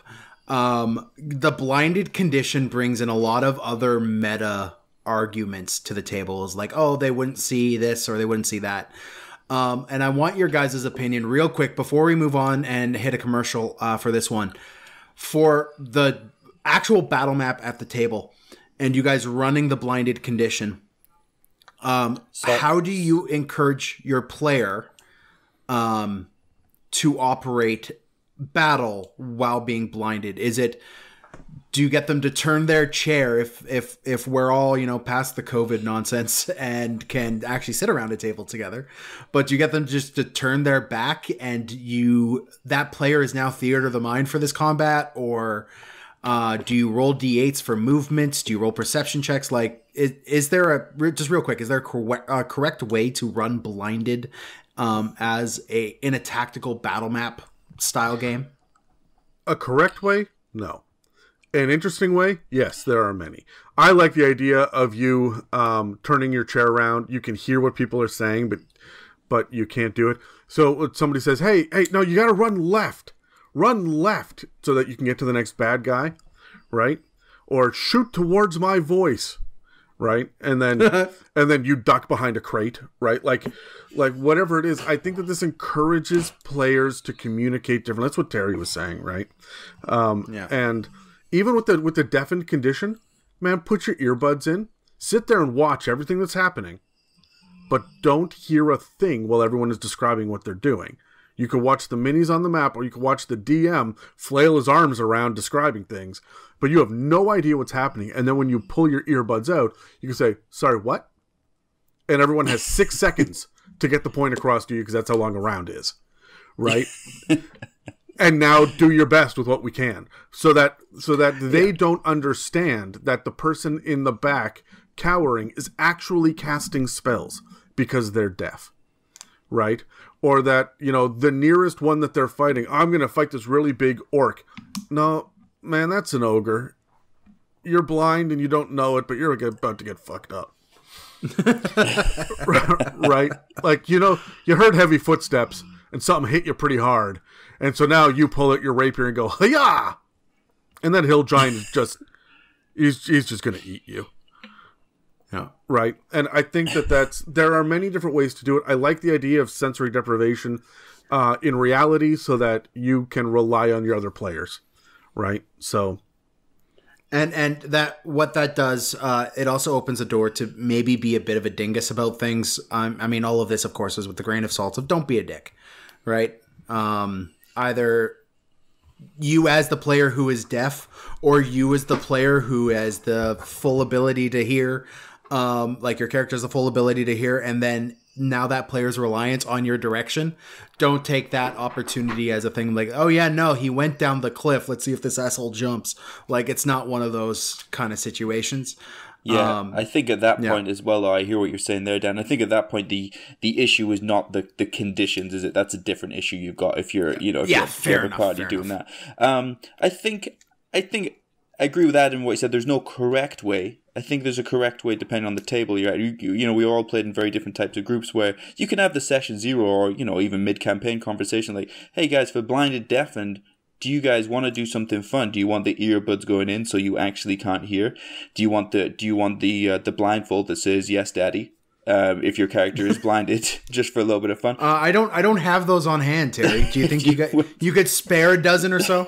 the blinded condition brings in a lot of other meta arguments to the table. Is like, oh, they wouldn't see this or they wouldn't see that. And I want your guys' opinion real quick before we move on and hit a commercial for this one. For the actual battle map at the table and you guys running the blinded condition, how do you encourage your player to operate battle while being blinded? Do you get them to turn their chair if we're all, past the COVID nonsense and can actually sit around a table together, but do you get them just to turn their back and that player is now theater of the mind for this combat? Or do you roll D8s for movements? Do you roll perception checks? Is there just real quick, is there a correct way to run blinded in a tactical battle map style game? A correct way? No. An interesting way? Yes, there are many. I like the idea of you turning your chair around. You can hear what people are saying, but you can't do it. So somebody says, hey, no, you got to run left. Run left so that you can get to the next bad guy, right? Or shoot towards my voice, right? And then you duck behind a crate, right? Like whatever it is. I think that this encourages players to communicate different. That's what Terry was saying, right? Yeah. And even with the deafened condition, man, put your earbuds in, sit there and watch everything that's happening, but don't hear a thing while everyone is describing what they're doing. You can watch the minis on the map, or you can watch the DM flail his arms around describing things, but you have no idea what's happening. And then when you pull your earbuds out, you can say, sorry, what? And everyone has 6 seconds to get the point across to you, because that's how long a round is, right? And now do your best with what we can, so that they don't understand that the person in the back cowering is actually casting spells because they're deaf, right? Or that, you know, the nearest one that they're fighting, I'm going to fight this really big orc. No, man, that's an ogre. You're blind and you don't know it, but you're about to get fucked up. Right? Like, you know, you heard heavy footsteps and something hit you pretty hard. And so now you pull out your rapier and go, hi-ya! And that hill giant is just, he's just going to eat you. Yeah. Right. And I think there are many different ways to do it. I like the idea of sensory deprivation in reality, so that you can rely on your other players. Right. So. And that what that does, it also opens a door to maybe be a bit of a dingus about things. I mean, all of this, of course, is with the grain of salt of don't be a dick. Right. Either you as the player who is deaf, or you as the player who has the full ability to hear, like your character has the full ability to hear, and then now that player's reliance on your direction. Don't take that opportunity as a thing like, oh yeah, no, he went down the cliff, let's see if this asshole jumps. Like, it's not one of those kind of situations. Yeah, I think at that point as well, though, I hear what you're saying there, Dan. I think at that point, the issue is not the conditions, is it? That's a different issue you've got if you're, you know, if you're a party doing that. I think I agree with Adam what he said. There's no correct way. I think there's a correct way depending on the table you're at. You know, we all played in very different types of groups where you can have the session zero, or, you know, even mid-campaign conversation like, hey guys, for Blinded, Deafened, do you guys want to do something fun? Do you want the earbuds going in so you actually can't hear? Do you want the blindfold that says yes, daddy? If your character is blinded, just for a little bit of fun. I don't have those on hand, Terry. Do you think you could spare a dozen or so?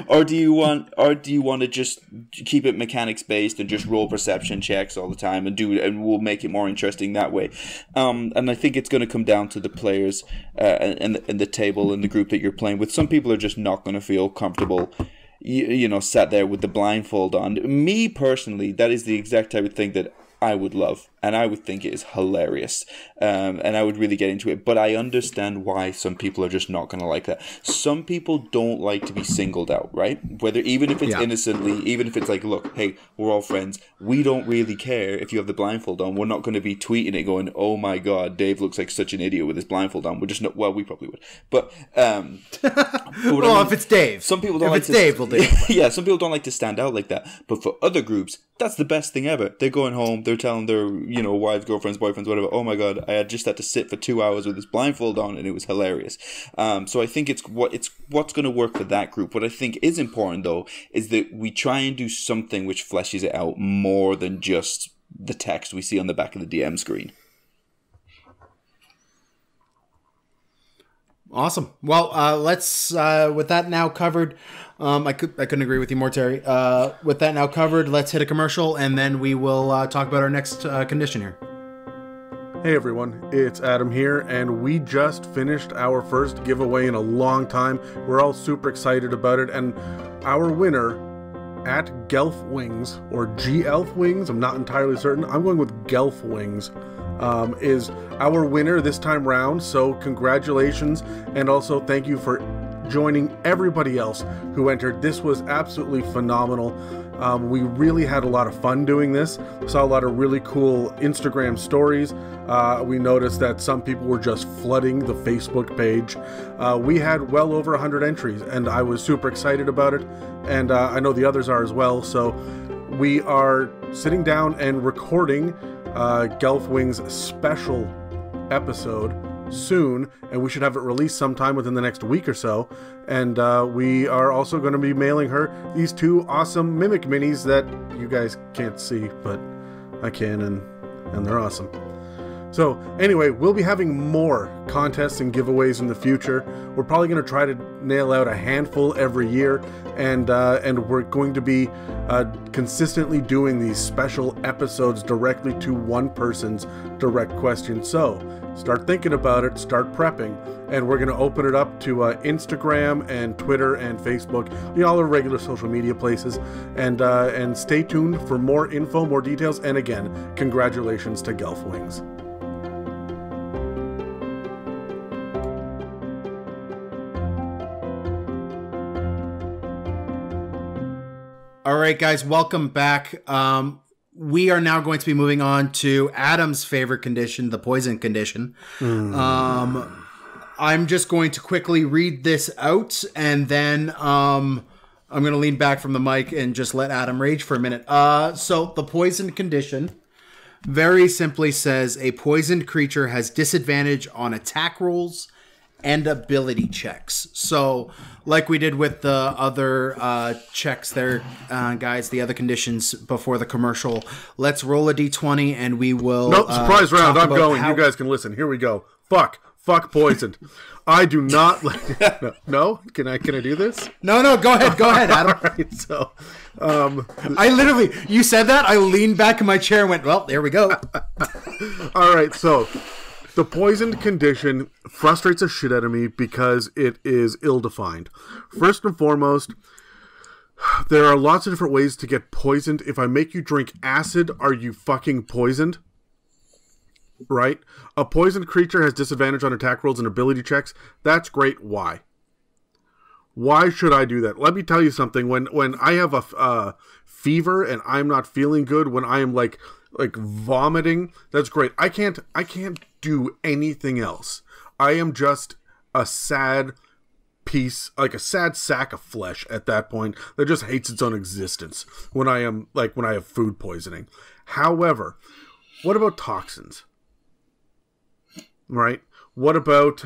or do you want to just keep it mechanics based and just roll perception checks all the time and we'll make it more interesting that way. And I think it's going to come down to the players and the table and the group that you're playing with. Some people are just not going to feel comfortable, you know, sat there with the blindfold on. Me personally, that is the exact type of thing that I would love, and I would think it is hilarious, and I would really get into it. But I understand why some people are just not going to like that. Some people don't like to be singled out, right? Even if it's innocently, even if it's like, look, hey, we're all friends. We don't really care if you have the blindfold on. We're not going to be tweeting it going, oh my god, Dave looks like such an idiot with his blindfold on. We're just not. Well, we probably would, but well, if it's Dave, some people don't like to. Dave, we'll do it. Yeah, some people don't like to stand out like that. But for other groups, that's the best thing ever. They're going home. They're telling their, you know, wives, girlfriends, boyfriends, whatever, oh my god, I just had to sit for 2 hours with this blindfold on and it was hilarious. So I think it's what's going to work for that group. What I think is important, though, is that we try and do something which fleshes it out more than just the text we see on the back of the DM screen. Awesome. Well, let's with that now covered. I couldn't agree with you more, Terry. With that now covered, let's hit a commercial, and then we will talk about our next condition here. Hey everyone, it's Adam here, and we just finished our first giveaway in a long time. We're all super excited about it, and our winner at Gelf Wings, or G-Elf Wings, I'm not entirely certain. I'm going with Gelf Wings. Is our winner this time round, so congratulations, and also thank you for joining everybody else who entered. This was absolutely phenomenal. We really had a lot of fun doing this. Saw a lot of really cool Instagram stories. We noticed that some people were just flooding the Facebook page. We had well over 100 entries, and I was super excited about it, and I know the others are as well. So we are sitting down and recording Gelfwing's special episode soon, and we should have it released sometime within the next week or so. And we are also going to be mailing her these 2 awesome Mimic minis that you guys can't see, but I can, and they're awesome. So anyway, we'll be having more contests and giveaways in the future. We're probably going to try to nail out a handful every year, and we're going to be consistently doing these special episodes directly to one person's direct question. So start thinking about it, start prepping, and we're going to open it up to Instagram and Twitter and Facebook, all the regular social media places, and stay tuned for more info, more details, and again, congratulations to Gelfwings. All right, guys, welcome back. We are now going to be moving on to Adam's favorite condition, the poison condition. I'm just going to quickly read this out, and then I'm going to lean back from the mic and just let Adam rage for a minute. So the poison condition very simply says a poisoned creature has disadvantage on attack rolls and ability checks. So like we did with the other checks there, guys, the other conditions before the commercial, let's roll a d20 and we will... Nope, surprise round. I'm going. You guys can listen. Here we go. Fuck poisoned. I do not like... No? Can I do this? No, go ahead, Adam. All right, so... I literally... You said that, I leaned back in my chair and went, well, there we go. All right, so... The poisoned condition frustrates the shit out of me because it is ill-defined. First and foremost, there are lots of different ways to get poisoned. If I make you drink acid, are you fucking poisoned? Right? A poisoned creature has disadvantage on attack rolls and ability checks. That's great. Why? Why should I do that? Let me tell you something. When I have a fever and I'm not feeling good, when I am like vomiting, that's great. I can't do anything else. I am just a sad piece, like a sad sack of flesh at that point that just hates its own existence when I have food poisoning. However, what about toxins? Right? What about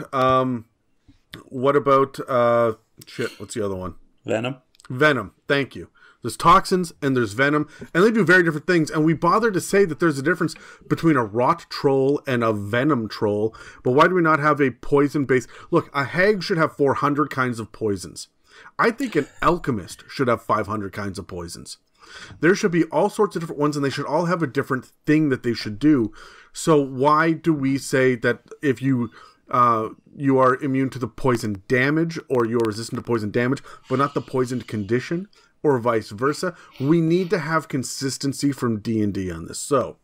shit, what's the other one? Venom. Thank you. There's toxins and there's venom, and they do very different things. And we bother to say that there's a difference between a rot troll and a venom troll, but why do we not have a poison-based... Look, a hag should have 400 kinds of poisons. I think an alchemist should have 500 kinds of poisons. There should be all sorts of different ones, and they should all have a different thing that they should do. So why do we say that if you are immune to the poison damage, or you're resistant to poison damage, but not the poisoned condition, or vice versa? We need to have consistency from D&D on this. So,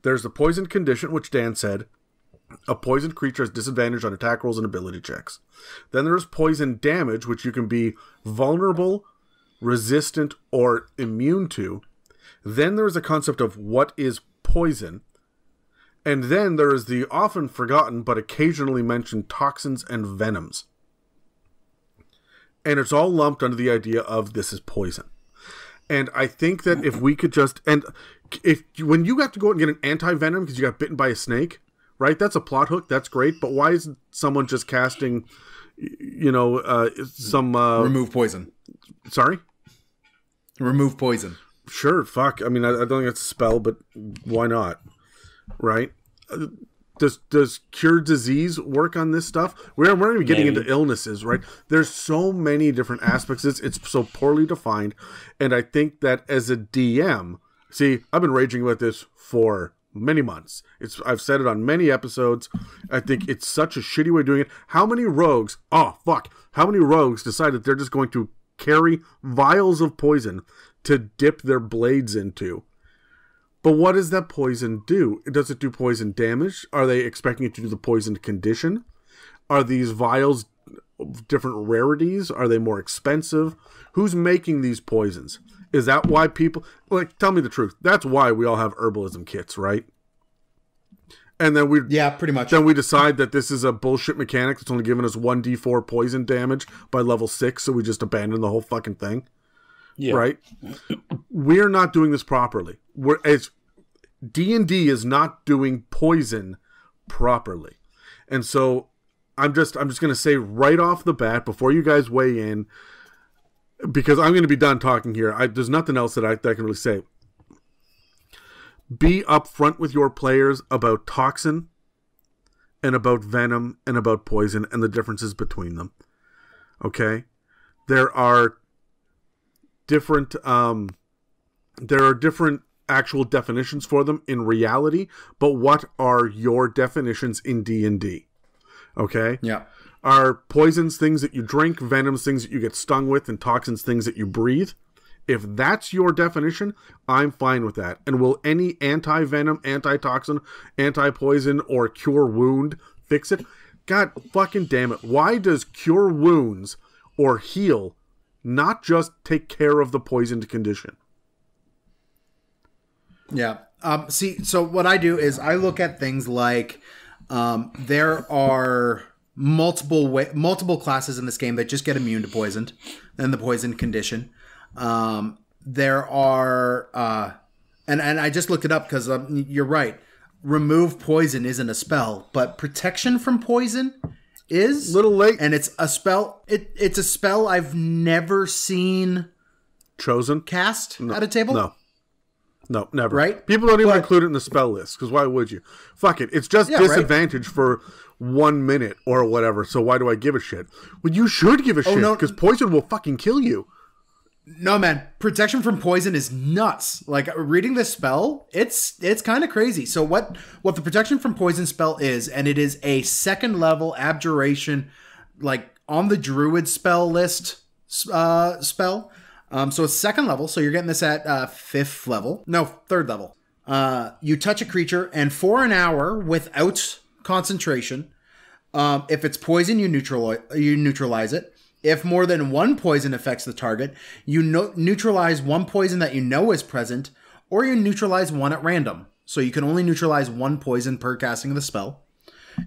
there's the poisoned condition, which Dan said. A poisoned creature has disadvantage on attack rolls and ability checks. Then there's poison damage, which you can be vulnerable, resistant, or immune to. Then there's a concept of what is poison. And then there is the often forgotten but occasionally mentioned toxins and venoms. And it's all lumped under the idea of this is poison. And I think that if we could just... And when you have to go out and get an anti-venom because you got bitten by a snake, right? That's a plot hook. That's great. But why isn't someone just casting, some... Remove poison. Sorry? Remove poison. Sure, fuck. I mean, I don't think that's a spell, but why not? Right? Does cure disease work on this stuff? We're not even getting into illnesses, right? There's so many different aspects. It's so poorly defined. And I think that as a DM, see, I've been raging about this for many months. I've said it on many episodes. I think it's such a shitty way of doing it. How many rogues decide that they're just going to carry vials of poison to dip their blades into? But what does that poison do? Does it do poison damage? Are they expecting it to do the poisoned condition? Are these vials different rarities? Are they more expensive? Who's making these poisons? Is that why people... tell me the truth. That's why we all have herbalism kits, right? And then yeah, pretty much. Then we decide that this is a bullshit mechanic that's only giving us 1d4 poison damage by level 6, so we just abandon the whole fucking thing. Yeah. Right? We're not doing this properly. D&D is not doing poison properly. And so I'm just going to say right off the bat, before you guys weigh in, because I'm going to be done talking here. There's nothing else that I can really say. Be upfront with your players about toxin and about venom and about poison and the differences between them. Okay? There are different actual definitions for them in reality, but what are your definitions in D&D? Okay? Yeah. Are poisons things that you drink, venoms things that you get stung with, and toxins things that you breathe? If that's your definition, I'm fine with that. And will any anti-venom, anti-toxin, anti-poison, or cure wound fix it? God fucking damn it. Why does cure wounds or heal not just take care of the poisoned condition? Yeah. See, so what I do is I look at things like there are multiple classes in this game that just get immune to poisoned and the poisoned condition. There are, and I just looked it up because you're right. Remove poison isn't a spell, but protection from poison is. Little late. And it's a spell. It's a spell I've never seen chosen cast at a table. No, never. Right? People don't even include it in the spell list, because why would you? Fuck it. It's just disadvantage for 1 minute or whatever, so why do I give a shit? Well, you should give a shit, because poison will fucking kill you. No, man. Protection from poison is nuts. Like, reading this spell, it's kind of crazy. So what the protection from poison spell is, and it is a 2nd level abjuration, like, on the druid spell list spell. So it's 2nd level, so you're getting this at 5th level. No, 3rd level. You touch a creature, and for an hour, without concentration, if it's poison, you neutralize it. If more than one poison affects the target, you neutralize one poison that you know is present, or you neutralize one at random. So you can only neutralize one poison per casting of the spell.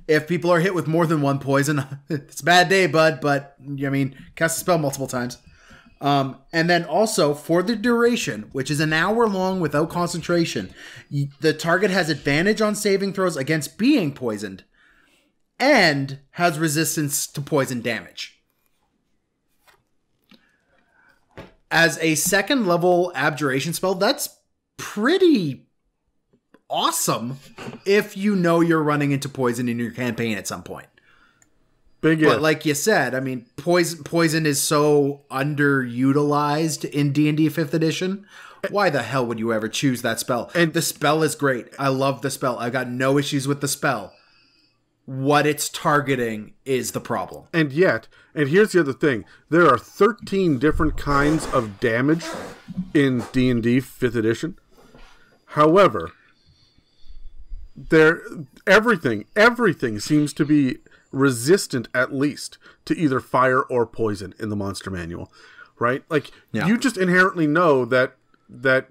If people are hit with more than one poison, it's a bad day, bud, but, I mean, cast the spell multiple times. And then also, for the duration, which is an hour long without concentration, the target has advantage on saving throws against being poisoned, and has resistance to poison damage. As a 2nd level abjuration spell, that's pretty awesome if you know you're running into poison in your campaign at some point. But like you said, I mean, poison is so underutilized in D&D 5th edition. Why the hell would you ever choose that spell? And the spell is great. I love the spell. I got no issues with the spell. What it's targeting is the problem. And here's the other thing. There are 13 different kinds of damage in D&D 5th edition. However, everything seems to be resistant, at least, to either fire or poison in the monster manual. Right? Like, you just inherently know that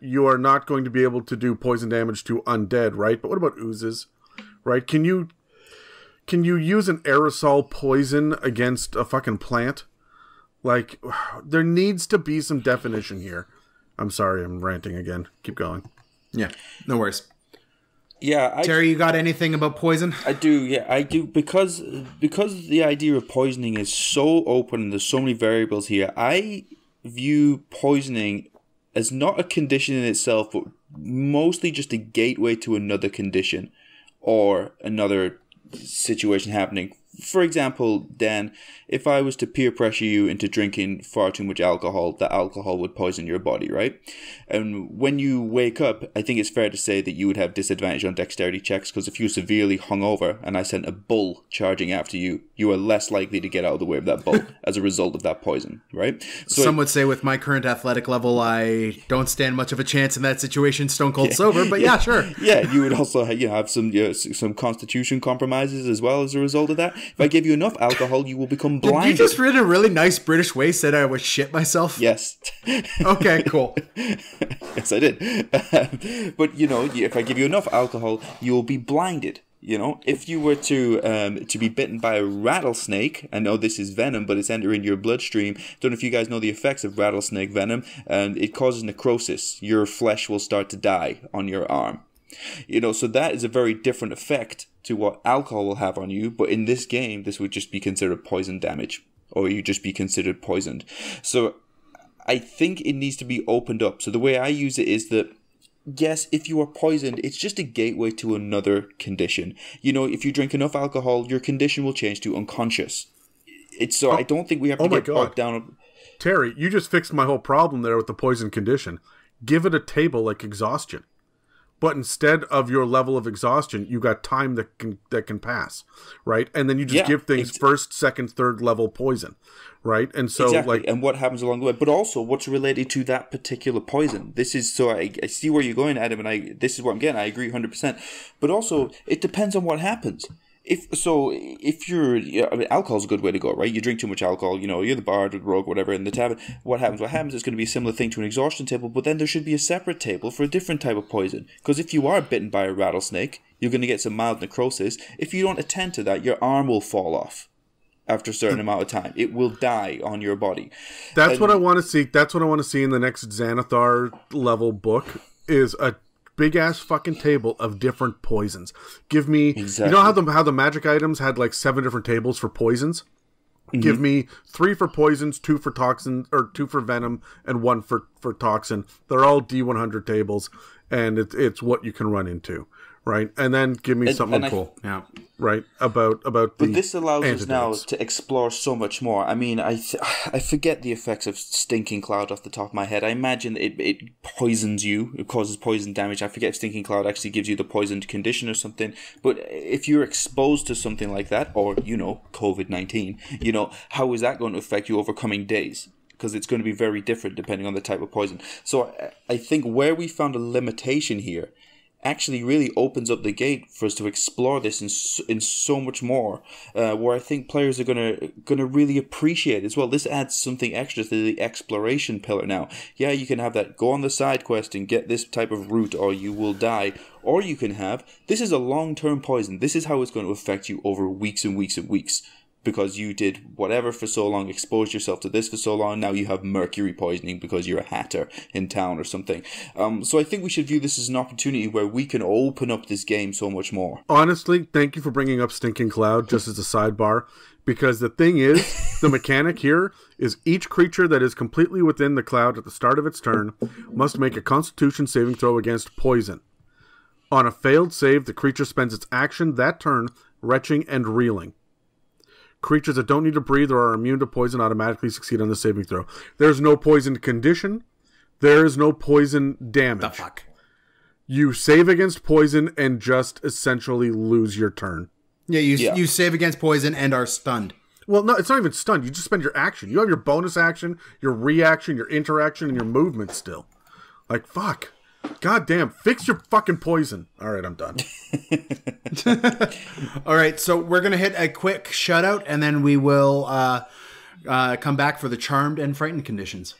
you are not going to be able to do poison damage to undead, right? But what about oozes? Right? Can you use an aerosol poison against a fucking plant? Like, there needs to be some definition here. I'm sorry, I'm ranting again. Keep going. Yeah, no worries. Yeah, Terry, you got anything about poison? I do. Because the idea of poisoning is so open and there's so many variables here, I view poisoning as not a condition in itself, but mostly just a gateway to another condition or another situation happening. For example, Dan, if I was to peer pressure you into drinking far too much alcohol, that alcohol would poison your body, right? And when you wake up, I think it's fair to say that you would have disadvantage on dexterity checks, because if you're severely hungover and I sent a bull charging after you, you are less likely to get out of the way of that bull as a result of that poison, right? So some would say with my current athletic level, I don't stand much of a chance in that situation, stone cold sober, but yeah, sure. Yeah, you would also have some constitution compromises as well as a result of that. If I give you enough alcohol, you will become blinded. You just in a really nice British way said I would shit myself? Yes. Okay, cool. Yes, I did. But, if I give you enough alcohol, you will be blinded. If you were to be bitten by a rattlesnake, I know this is venom, but it's entering your bloodstream. Don't know if you guys know the effects of rattlesnake venom. It causes necrosis. Your flesh will start to die on your arm. So that is a very different effect to what alcohol will have on you. But in this game, this would just be considered poison damage, or you just be considered poisoned. So I think it needs to be opened up. So the way I use it is that yes, if you are poisoned, it's just a gateway to another condition. You know, if you drink enough alcohol, your condition will change to unconscious. I don't think we have to get bogged down. Terry, you just fixed my whole problem there with the poison condition. Give it a table like exhaustion. But instead of your level of exhaustion, you got time that can pass, right? And then you just give things first, second, third level poison, right? And so and what happens along the way, but also what's related to that particular poison. This is I see where you're going, Adam, and this is what I'm getting. I agree 100%. But also, it depends on what happens. If you're, alcohol's a good way to go, right? You drink too much alcohol, you're the bard or the rogue, whatever, in the tavern. What happens? What happens is going to be a similar thing to an exhaustion table, but then there should be a separate table for a different type of poison. Because if you are bitten by a rattlesnake, you're going to get some mild necrosis. If you don't attend to that, your arm will fall off after a certain amount of time. It will die on your body. That's what I want to see. That's what I want to see in the next Xanathar level book is a big ass fucking table of different poisons. Give me, you know how the magic items had like 7 different tables for poisons? Mm-hmm. Give me 3 for poisons, 2 for toxin, or 2 for venom, and 1 for toxin. They're all D100 tables, and it's what you can run into, right? And then give me something cool, right? About but this allows us now to explore so much more. I mean, I forget the effects of Stinking Cloud off the top of my head. I imagine it poisons you. It causes poison damage. I forget if Stinking Cloud actually gives you the poisoned condition or something. But if you're exposed to something like that, or COVID-19, how is that going to affect you over coming days? Because it's going to be very different depending on the type of poison. So I think where we found a limitation here actually really opens up the gate for us to explore this in so much more, where I think players are gonna really appreciate it as well. This adds something extra to the exploration pillar now. Yeah, you can have that, go on the side quest and get this type of route or you will die. Or you can have, this is a long-term poison. This is how it's going to affect you over weeks and weeks and weeks. Because you did whatever for so long, exposed yourself to this for so long, now you have mercury poisoning because you're a hatter in town or something. So I think we should view this as an opportunity where we can open up this game so much more. Honestly, thank you for bringing up Stinking Cloud just as a sidebar, because the thing is, the mechanic here is each creature that is completely within the cloud at the start of its turn must make a Constitution saving throw against poison. On a failed save, the creature spends its action that turn retching and reeling. Creatures that don't need to breathe or are immune to poison automatically succeed on the saving throw. There's no poison condition. There is no poison damage. The fuck? You save against poison and just essentially lose your turn. Yeah, you save against poison and are stunned. Well, no, it's not even stunned. You just spend your action. You have your bonus action, your reaction, your interaction, and your movement still. Like, fuck. God damn, fix your fucking poison. All right, I'm done. All right, so we're going to hit a quick shutout, and then we will come back for the Charmed and Frightened conditions.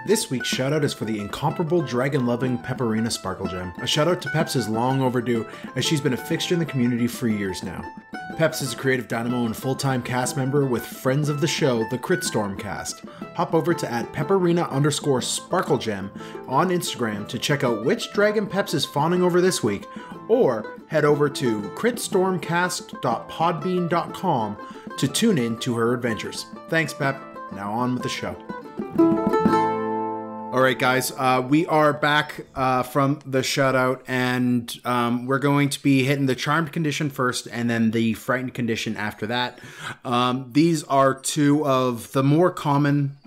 This week's shoutout is for the incomparable dragon-loving Pepperina Sparkle Gem. A shoutout to Peps is long overdue, as she's been a fixture in the community for years now. Peps is a creative dynamo and full-time cast member with friends of the show, the Crit Storm cast. Hop over to @Pepperina_SparkleGem on Instagram to check out which dragon Peps is fawning over this week, or head over to critstormcast.podbean.com to tune in to her adventures. Thanks, Pep. Now on with the show. All right, guys, we are back from the shutout, and we're going to be hitting the Charmed condition first and then the Frightened condition after that. These are 2 of the more common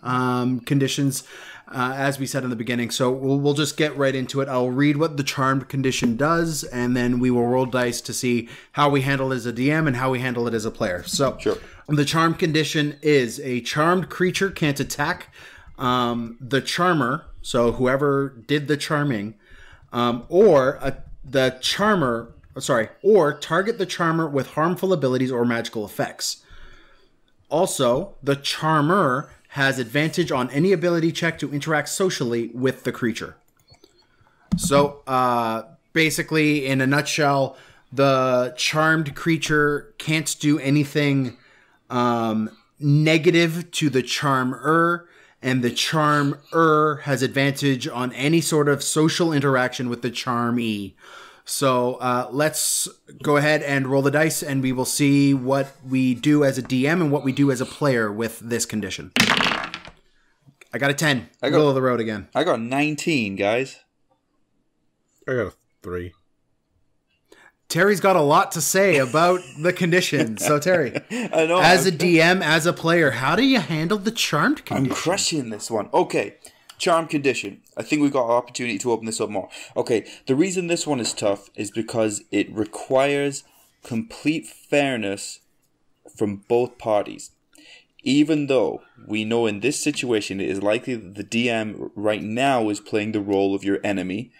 conditions, as we said in the beginning, so we'll just get right into it. I'll read what the Charmed condition does, and then we will roll dice to see how we handle it as a DM and how we handle it as a player. So, sure. The Charmed condition is a charmed creature can't attack the charmer, so whoever did the charming, or target the charmer with harmful abilities or magical effects. Also, the charmer has advantage on any ability check to interact socially with the creature. So, basically, in a nutshell, the charmed creature can't do anything negative to the charmer, and the charmer has advantage on any sort of social interaction with the charmee. So let's go ahead and roll the dice, and we will see what we do as a DM and what we do as a player with this condition. I got a 10. Middle of the road again. I got 19, guys. I got a 3. Terry's got a lot to say about the condition. So, Terry, I know. as a DM, as a player, how do you handle the charmed condition? I'm crushing this one. Okay, charmed condition. I think we've got an opportunity to open this up more. Okay, the reason this one is tough is because it requires complete fairness from both parties. Even though we know in this situation it is likely that the DM right now is playing the role of your enemy,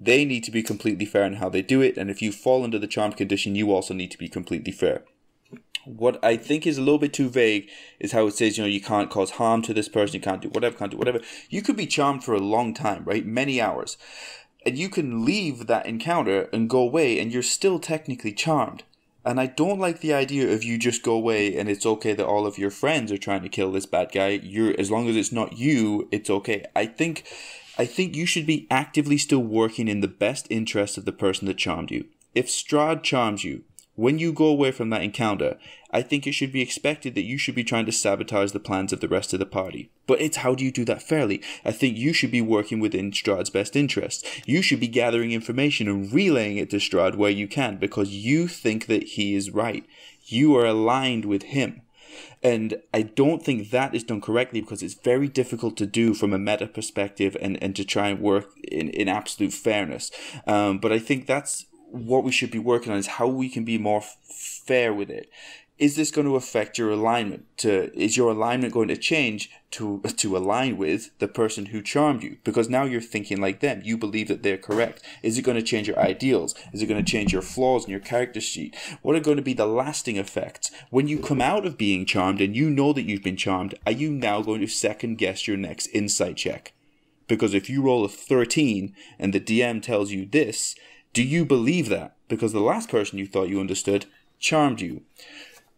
they need to be completely fair in how they do it, and if you fall under the charmed condition, you also need to be completely fair. What I think is a little bit too vague is how it says, you can't cause harm to this person, you can't do whatever. You could be charmed for a long time, right? Many hours. And you can leave that encounter and go away, and you're still technically charmed. And I don't like the idea of you just go away and it's okay that all of your friends are trying to kill this bad guy. As long as it's not you, it's okay. I think you should be actively still working in the best interest of the person that charmed you. If Strahd charms you, when you go away from that encounter, I think it should be expected that you should be trying to sabotage the plans of the rest of the party. But it's how do you do that fairly? I think you should be working within Strahd's best interests. You should be gathering information and relaying it to Strahd where you can because you think that he is right. You are aligned with him. And I don't think that is done correctly because it's very difficult to do from a meta perspective and to try and work in absolute fairness. But I think that's what we should be working on, is how we can be more fair with it. Is this going to affect your alignment? Is your alignment going to change to align with the person who charmed you? Because now you're thinking like them. You believe that they're correct. Is it going to change your ideals? Is it going to change your flaws in your character sheet? What are going to be the lasting effects? When you come out of being charmed and you know that you've been charmed, are you now going to second guess your next insight check? Because if you roll a 13 and the DM tells you this, do you believe that? Because the last person you thought you understood charmed you.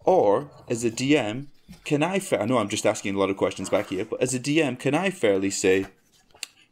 Or, as a DM, I know I'm just asking a lot of questions back here, but as a DM, can I fairly say,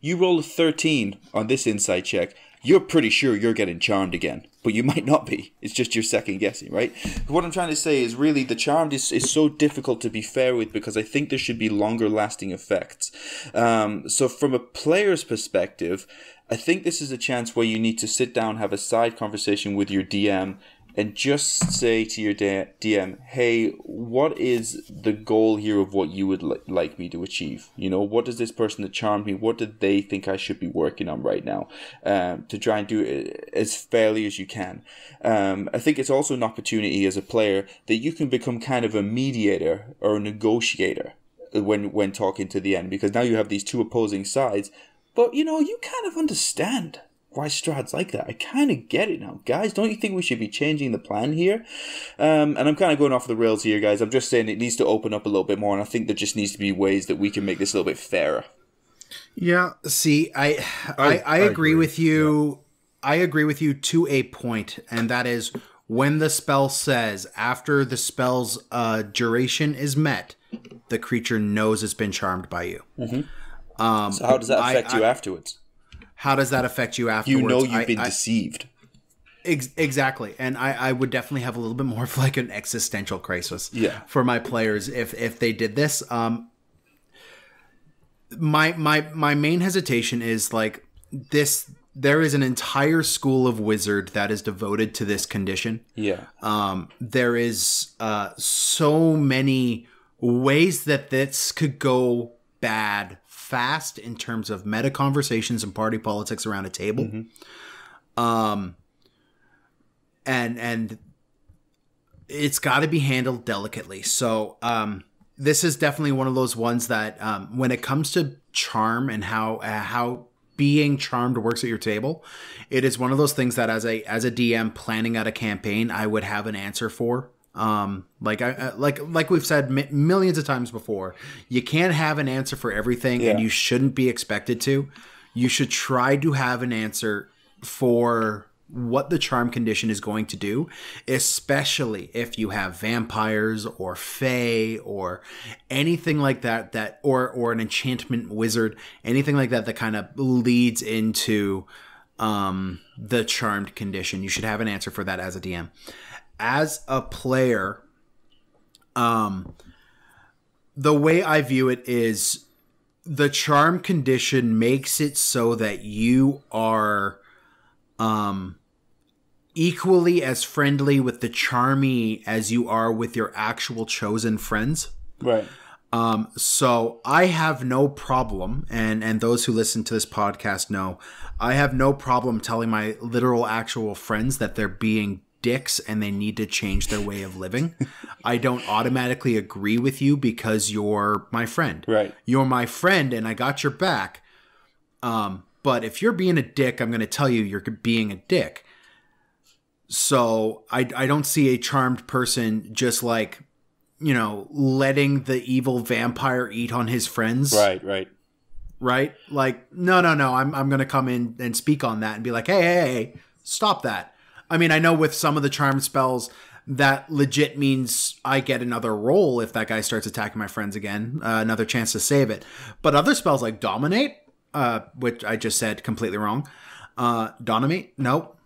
you roll a 13 on this insight check, you're pretty sure you're getting charmed again, but you might not be. It's just your second guessing, right? What I'm trying to say is really the charmed is so difficult to be fair with because I think there should be longer lasting effects. So from a player's perspective, I think this is a chance where you need to sit down, have a side conversation with your DM, and just say to your DM, hey, what is the goal here of what you would like me to achieve? What does this person that charmed me, what do they think I should be working on right now? To try and do it as fairly as you can. I think it's also an opportunity as a player that you can become kind of a mediator or a negotiator when talking to the end, because now you have these two opposing sides, but you kind of understand why Strahd's like that. I kind of get it now. Guys, don't you think we should be changing the plan here? And I'm kind of going off the rails here, guys. I'm just saying it needs to open up a little bit more, and I think there just needs to be ways that we can make this a little bit fairer. Yeah, see, I agree with you. Yeah. I agree with you to a point, and that is when the spell says after the spell's duration is met, the creature knows it's been charmed by you. Mm-hmm. So how does that affect you afterwards? How does that affect you afterwards? You know you've been deceived. Exactly. And I would definitely have a little bit more of like an existential crisis for my players if they did this. My main hesitation is like this. There is an entire school of wizard that is devoted to this condition. Yeah. There is so many ways that this could go bad fast in terms of meta conversations and party politics around a table. Mm-hmm. And it's got to be handled delicately. So this is definitely one of those ones that when it comes to charm and how being charmed works at your table, it is one of those things that as a DM planning out a campaign, I would have an answer for. Like we've said millions of times before, you can't have an answer for everything, and you shouldn't be expected to. You should try to have an answer for what the charm condition is going to do, especially if you have vampires or fae or anything like that or an enchantment wizard, anything like that kind of leads into the charmed condition. You should have an answer for that as a DM. As a player, the way I view it is the charm condition makes it so that you are equally as friendly with the charmy as you are with your actual chosen friends. Right. So I have no problem, and those who listen to this podcast know, I have no problem telling my literal actual friends that they're being dicks and they need to change their way of living. I don't automatically agree with you because you're my friend. Right. You're my friend and I got your back. But if you're being a dick, I'm going to tell you you're being a dick. So I don't see a charmed person just like, you know, letting the evil vampire eat on his friends. Right. Like, no. I'm going to come in and speak on that and be like, hey, stop that. I mean, I know with some of the charm spells, that legit means I get another roll if that guy starts attacking my friends again, another chance to save it. But other spells like Dominate, which I just said completely wrong. Dominate? Nope.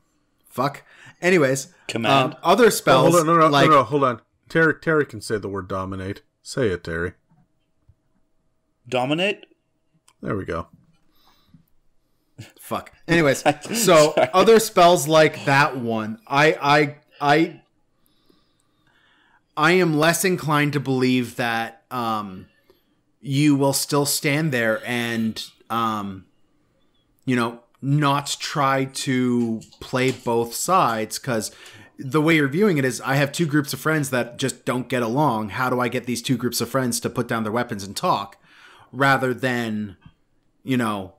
Fuck. Anyways. Command. Other spells. No, hold on. Terry can say the word dominate. Say it, Terry. Dominate? There we go. Fuck. Anyways, so other spells like that one, I am less inclined to believe that you will still stand there and you know, not try to play both sides, because the way you're viewing it is, I have two groups of friends that just don't get along. How do I get these two groups of friends to put down their weapons and talk, rather than, you know,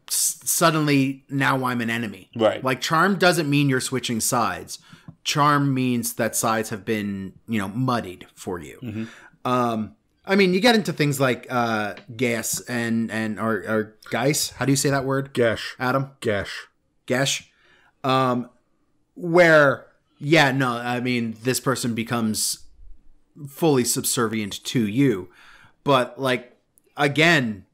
suddenly now I'm an enemy. Right. Like, charm doesn't mean you're switching sides. Charm means that sides have been, you know, muddied for you. Mm-hmm. I mean, you get into things like gas or geis. How do you say that word? Gesh. Adam? Gesh. Where, yeah, no, I mean, this person becomes fully subservient to you. But, like, again,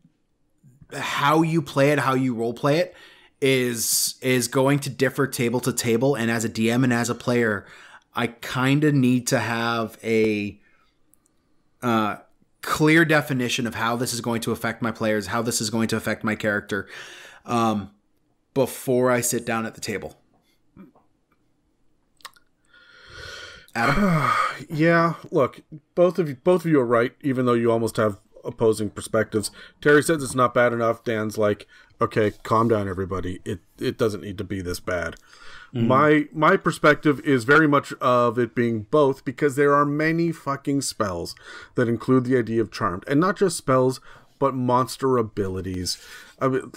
how you play it, how you role play it is going to differ table to table. And as a DM and as a player, I kind of need to have a clear definition of how this is going to affect my players, how this is going to affect my character, before I sit down at the table. Adam? Yeah, look, both of you are right, even though you almost have opposing perspectives. Terry says it's not bad enough. Dan's like, okay, calm down, everybody. It doesn't need to be this bad. My perspective is very much of it being both, because there are many fucking spells that include the idea of charmed, and not just spells, but monster abilities. I mean,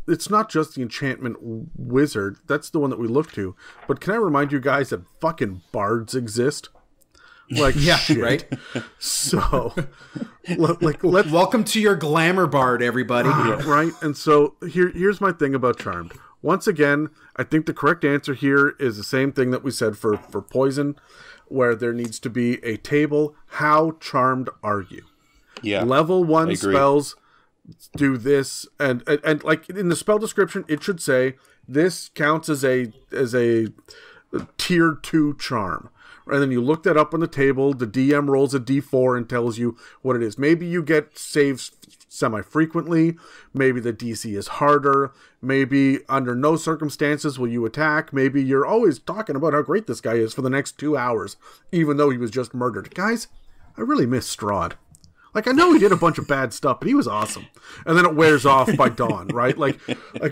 it's not just the Enchantment Wizard. That's the one that we look to. But can I remind you guys that fucking bards exist? Like, yeah, shit. Right? So, like, let's... Welcome to your glamour bard, everybody. Right? And so, here's my thing about charmed. Once again, I think the correct answer here is the same thing that we said for poison, where there needs to be a table. How charmed are you? Yeah. Level 1 spells do this, and like in the spell description, it should say this counts as a tier 2 charm. And then you look that up on the table, the DM rolls a d4 and tells you what it is. Maybe you get saves semi-frequently, maybe the DC is harder, maybe under no circumstances will you attack, maybe you're always talking about how great this guy is for the next 2 hours, even though he was just murdered. Guys, I really miss Strahd. Like, I know he did a bunch of bad stuff, but he was awesome. And then it wears off by dawn, right? Like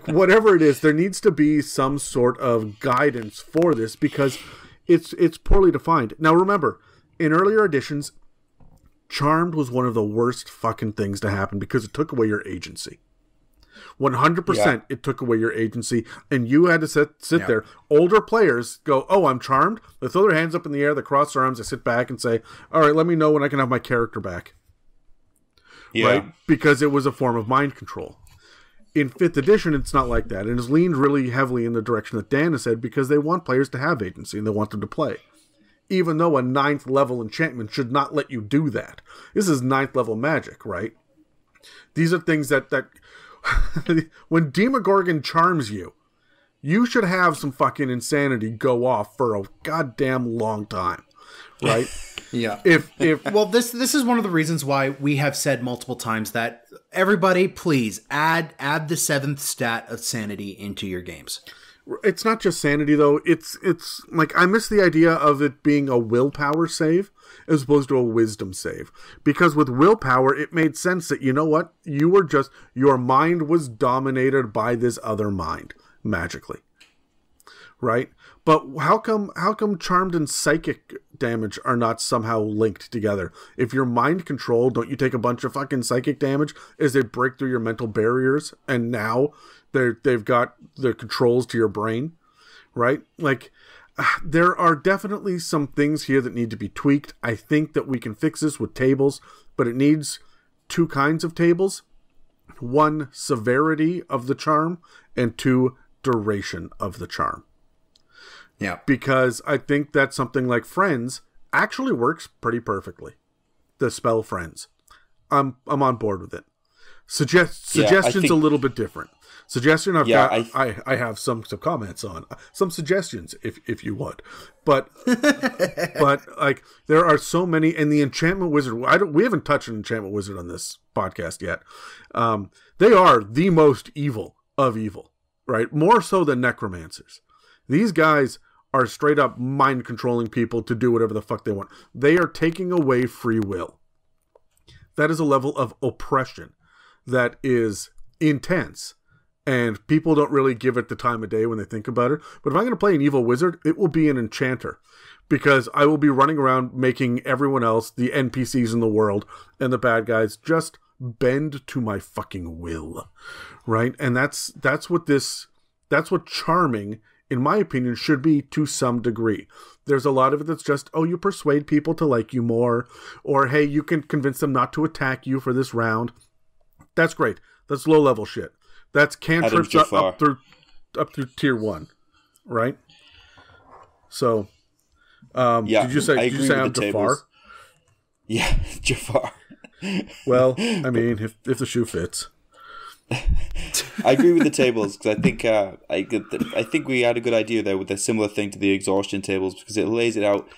whatever it is, there needs to be some sort of guidance for this, because it's poorly defined. Now remember, in earlier editions, charmed was one of the worst fucking things to happen because it took away your agency. 100% it took away your agency, and you had to sit there. Older players go, oh, I'm charmed. They throw their hands up in the air, they cross their arms, they sit back and say, all right, let me know when I can have my character back. Yeah. Right? Because it was a form of mind control. In 5th edition, it's not like that, and it's leaned really heavily in the direction that Dan has said, because they want players to have agency and they want them to play. Even though a 9th level enchantment should not let you do that. This is 9th level magic, right? These are things that when Demogorgon charms you, you should have some fucking insanity go off for a goddamn long time, right? Yeah. Well, this is one of the reasons why we have said multiple times that everybody, please add the 7th stat of sanity into your games. It's not just sanity, though. It's like, I miss the idea of it being a willpower save as opposed to a wisdom save. Because with willpower, it made sense that, you know what? Your mind was dominated by this other mind, magically. Right? But how come charmed and psychic damage are not somehow linked together? If you're mind controlled, don't you take a bunch of fucking psychic damage as they break through your mental barriers, and now they've got the controls to your brain, right? Like, there are definitely some things here that need to be tweaked. I think that we can fix this with tables, but it needs 2 kinds of tables. 1, severity of the charm, and 2, duration of the charm. Yeah. Because I think that something like Friends actually works pretty perfectly. The spell Friends. I'm on board with it. Suggestions a little bit different. Suggestion I have some comments on. Some suggestions if you want. But like, there are so many, and the Enchantment Wizard, we haven't touched an Enchantment Wizard on this podcast yet. They are the most evil of evil, right? More so than necromancers. These guys are straight up mind controlling people to do whatever the fuck they want. They are taking away free will. That is a level of oppression that is intense, and people don't really give it the time of day when they think about it. But if I'm going to play an evil wizard, it will be an enchanter, because I will be running around making everyone else, the NPCs in the world and the bad guys, just bend to my fucking will, right? And that's what charming, in my opinion, should be to some degree. There's a lot of it that's just, oh, you persuade people to like you more, or hey, you can convince them not to attack you for this round. That's great. That's low level shit. That's cantrips up through tier 1, right? So, did you say I'm Jafar? Yeah, Jafar. Well, I mean, if the shoe fits. I agree with the tables, because I think we had a good idea there with a similar thing to the exhaustion tables, because it lays it out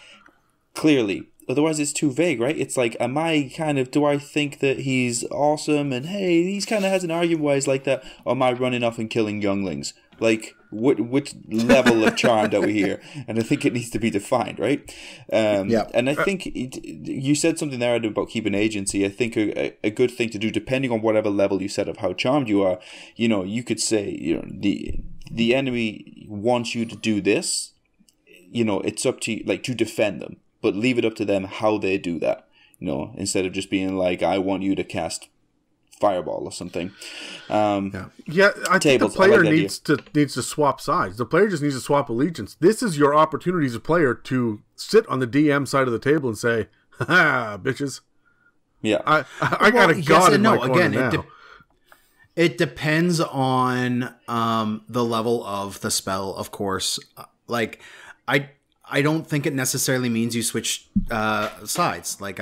clearly. Otherwise, it's too vague, right? It's like, do I think that he's awesome, and hey, he's kind of has an argument where he's like that, or am I running off and killing younglings? Like, which level of charmed are we here? And I think it needs to be defined, right? Yeah. And I think you said something there about keeping agency. I think a good thing to do, depending on whatever level you set of how charmed you are, you could say, the enemy wants you to do this, it's up to you, like, to defend them, but leave it up to them how they do that, instead of just being like, I want you to cast fireball or something. I think the player needs to swap sides. The player just needs to swap allegiance. This is your opportunity as a player to sit on the DM side of the table and say, ha, bitches. Yeah. I got a god in my corner now. It depends on the level of the spell, of course. Like, I don't think it necessarily means you switch sides. Like,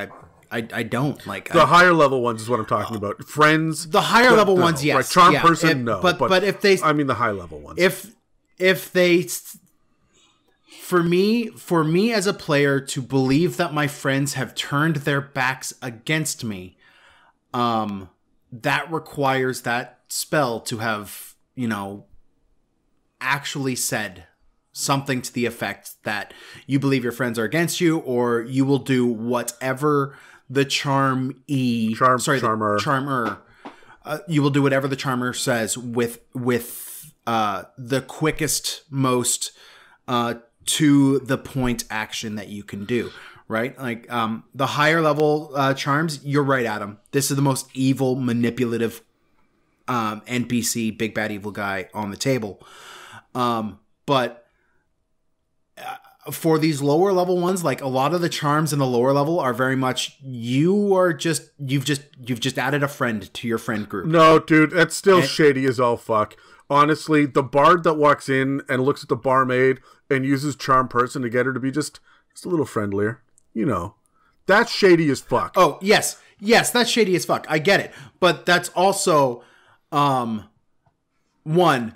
I don't like the higher level ones is what I'm talking about. Friends, the higher level ones, yes. Right, charm person, no. But if they, I mean, the high level ones. If they, for me as a player to believe that my friends have turned their backs against me, that requires that spell to have, actually said something to the effect that you believe your friends are against you, or you will do whatever the charmer. You will do whatever the charmer says with the quickest, most to the point action that you can do. Right? Like, the higher level charms, you're right, Adam. This is the most evil, manipulative NPC, big bad evil guy on the table. But for these lower level ones, like, a lot of the charms in the lower level are very much you've just added a friend to your friend group. No, dude, that's still shady as all fuck. Honestly, the bard that walks in and looks at the barmaid and uses charm person to get her to be just a little friendlier, that's shady as fuck. Oh, yes, that's shady as fuck. I get it, but that's also one.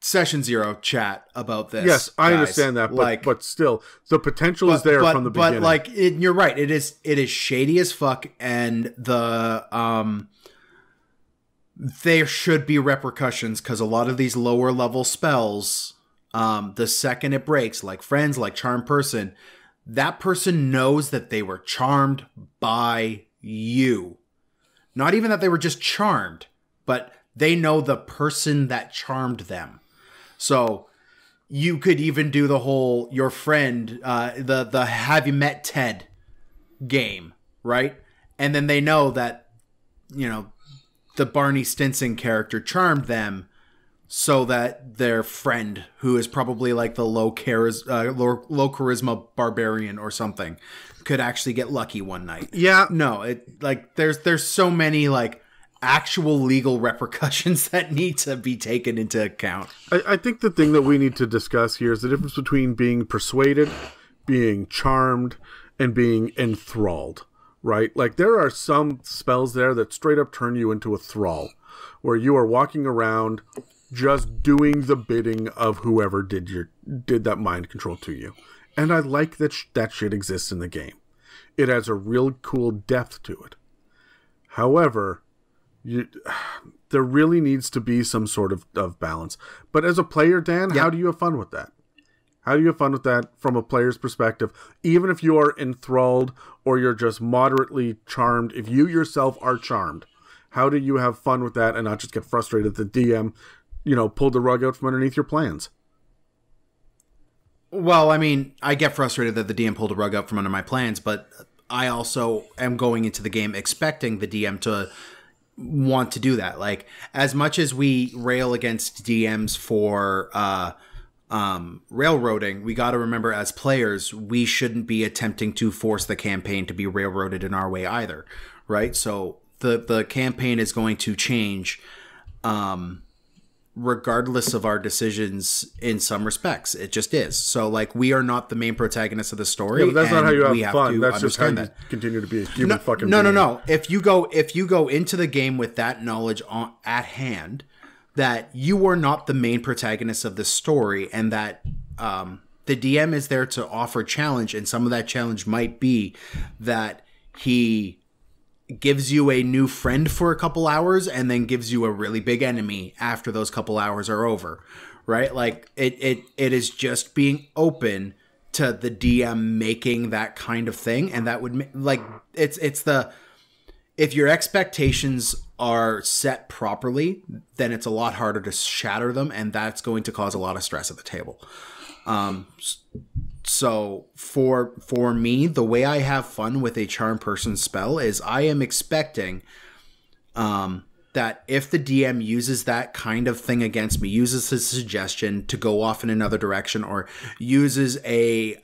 Session 0 chat about this. Yes, I understand that, but still, the potential is there from the beginning. But you're right. It is shady as fuck, and there should be repercussions, because a lot of these lower level spells, the second it breaks, like Friends, like Charm Person, that person knows that they were charmed by you. Not even that they were just charmed, but they know the person that charmed them. So you could even do the whole your friend, the Have You Met Ted game, right? And then they know that, you know, the Barney Stinson character charmed them, so that their friend, who is probably like the low charisma barbarian or something, could actually get lucky one night. Yeah. No, it like there's so many like actual legal repercussions that need to be taken into account. I think the thing that we need to discuss here is the difference between being persuaded, being charmed, and being enthralled, right? Like, there are some spells there that straight up turn you into a thrall, where you are walking around just doing the bidding of whoever did that mind control to you. And I like that that shit exists in the game. It has a real cool depth to it. However, there really needs to be some sort of balance. But as a player, Dan, How do you have fun with that? How do you have fun with that from a player's perspective? Even if you are enthralled or you're just moderately charmed, if you yourself are charmed, how do you have fun with that and not just get frustrated that the DM, pulled the rug out from underneath your plans? Well, I mean, I get frustrated that the DM pulled the rug out from under my plans, but I also am going into the game expecting the DM to want to do that. Like, as much as we rail against DMs for railroading, we got to remember, as players, we shouldn't be attempting to force the campaign to be railroaded in our way either, right? So the campaign is going to change regardless of our decisions in some respects. It just is. So, like, we are not the main protagonists of the story. Yeah, but that's not how you have fun. To that's just how you continue to be a human fucking being. No. If you go into the game with that knowledge at hand, that you are not the main protagonist of the story, and that the DM is there to offer challenge, and some of that challenge might be that he gives you a new friend for a couple hours and then gives you a really big enemy after those couple hours are over, right? Like, it is just being open to the DM making that kind of thing, and that would if your expectations are set properly, then it's a lot harder to shatter them, and that's going to cause a lot of stress at the table. So for me, the way I have fun with a charm person spell is I am expecting that if the DM uses that kind of thing against me, uses his suggestion to go off in another direction, or uses a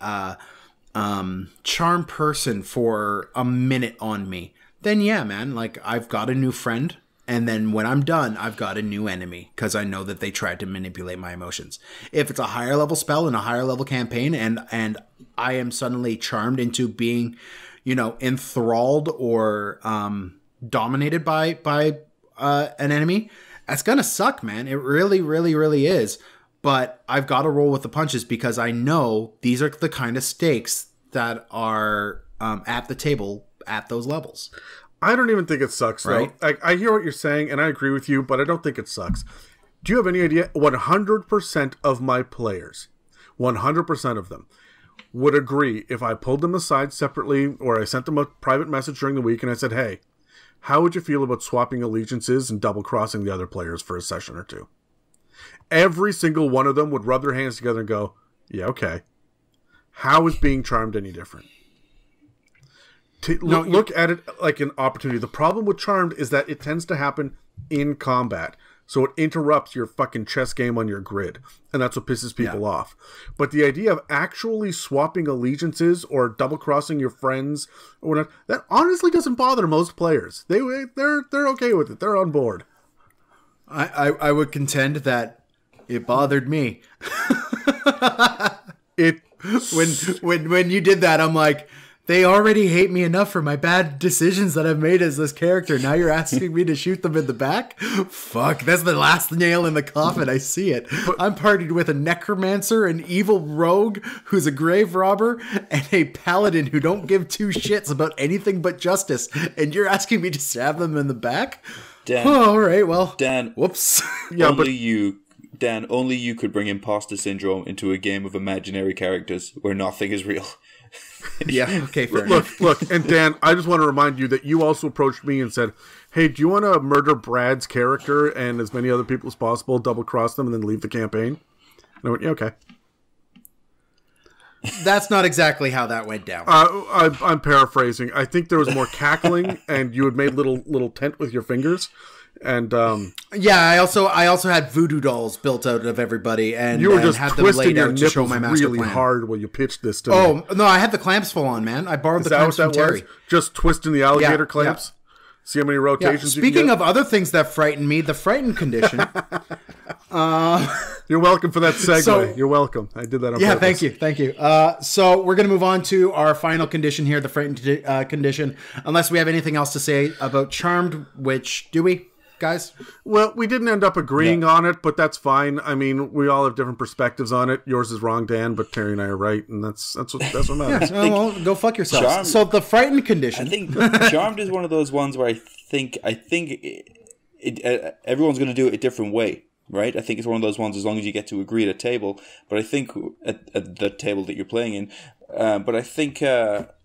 charm person for a minute on me, then yeah, man, like, I've got a new friend. And then when I'm done, I've got a new enemy, because I know that they tried to manipulate my emotions. If it's a higher level spell in a higher level campaign, and I am suddenly charmed into being, enthralled or dominated by an enemy, that's gonna suck, man. It really, really, really is. But I've got to roll with the punches, because I know these are the kind of stakes that are at the table at those levels. I don't even think it sucks, right? I hear what you're saying, and I agree with you, but I don't think it sucks. Do you have any idea? 100% of my players, 100% of them, would agree if I pulled them aside separately, or I sent them a private message during the week and I said, hey, how would you feel about swapping allegiances and double-crossing the other players for a session or two? Every single one of them would rub their hands together and go, yeah, okay. How is being charmed any different? Look at it like an opportunity. The problem with Charmed is that it tends to happen in combat. So it interrupts your fucking chess game on your grid. And that's what pisses people off. But the idea of actually swapping allegiances or double-crossing your friends or whatnot, that honestly doesn't bother most players. They're okay with it. They're on board. I would contend that it bothered me. When you did that, I'm like, they already hate me enough for my bad decisions that I've made as this character. Now you're asking me to shoot them in the back? Fuck, that's the last nail in the coffin. I see it. I'm partied with a necromancer, an evil rogue who's a grave robber, and a paladin who don't give two shits about anything but justice. And you're asking me to stab them in the back? Dan, Oh, all right. Well, Dan, whoops. Yeah, only you could bring imposter syndrome into a game of imaginary characters where nothing is real. Yeah. Okay. Fair enough. Look, and Dan, I just want to remind you that you also approached me and said, "Hey, do you want to murder Brad's character and as many other people as possible, double cross them, and then leave the campaign?" And I went, "Yeah, okay." That's not exactly how that went down. I'm paraphrasing. I think there was more cackling, and you had made little tent with your fingers, and Yeah, I also had voodoo dolls built out of everybody, and you were just had them twisting laid your out to show nipples my master really plan. hard while you pitched this to me. Oh no, I had the clamps full on, man. I borrowed the clamps from Terry. Just twisting the alligator Yeah, clamps. See how many Yeah. rotations you can Speaking get? of other things that frighten me, the frightened condition. You're welcome for that segue. So- You're welcome. I did that on Yeah, purpose. thank you. So we're going to move on to our final condition here, the frightened condition. Unless we have anything else to say about Charmed, which do we, guys? Well, we didn't end up agreeing on it, but that's fine. I mean, we all have different perspectives on it. Yours is wrong, Dan, but Terry and I are right, and that's what matters. Well, go fuck yourselves. Charmed- So the frightened condition. I think Charmed is one of those ones where I think everyone's going to do it a different way, right? I think it's one of those ones as long as you get to agree at a table. But I think at the table that you're playing in, but I think what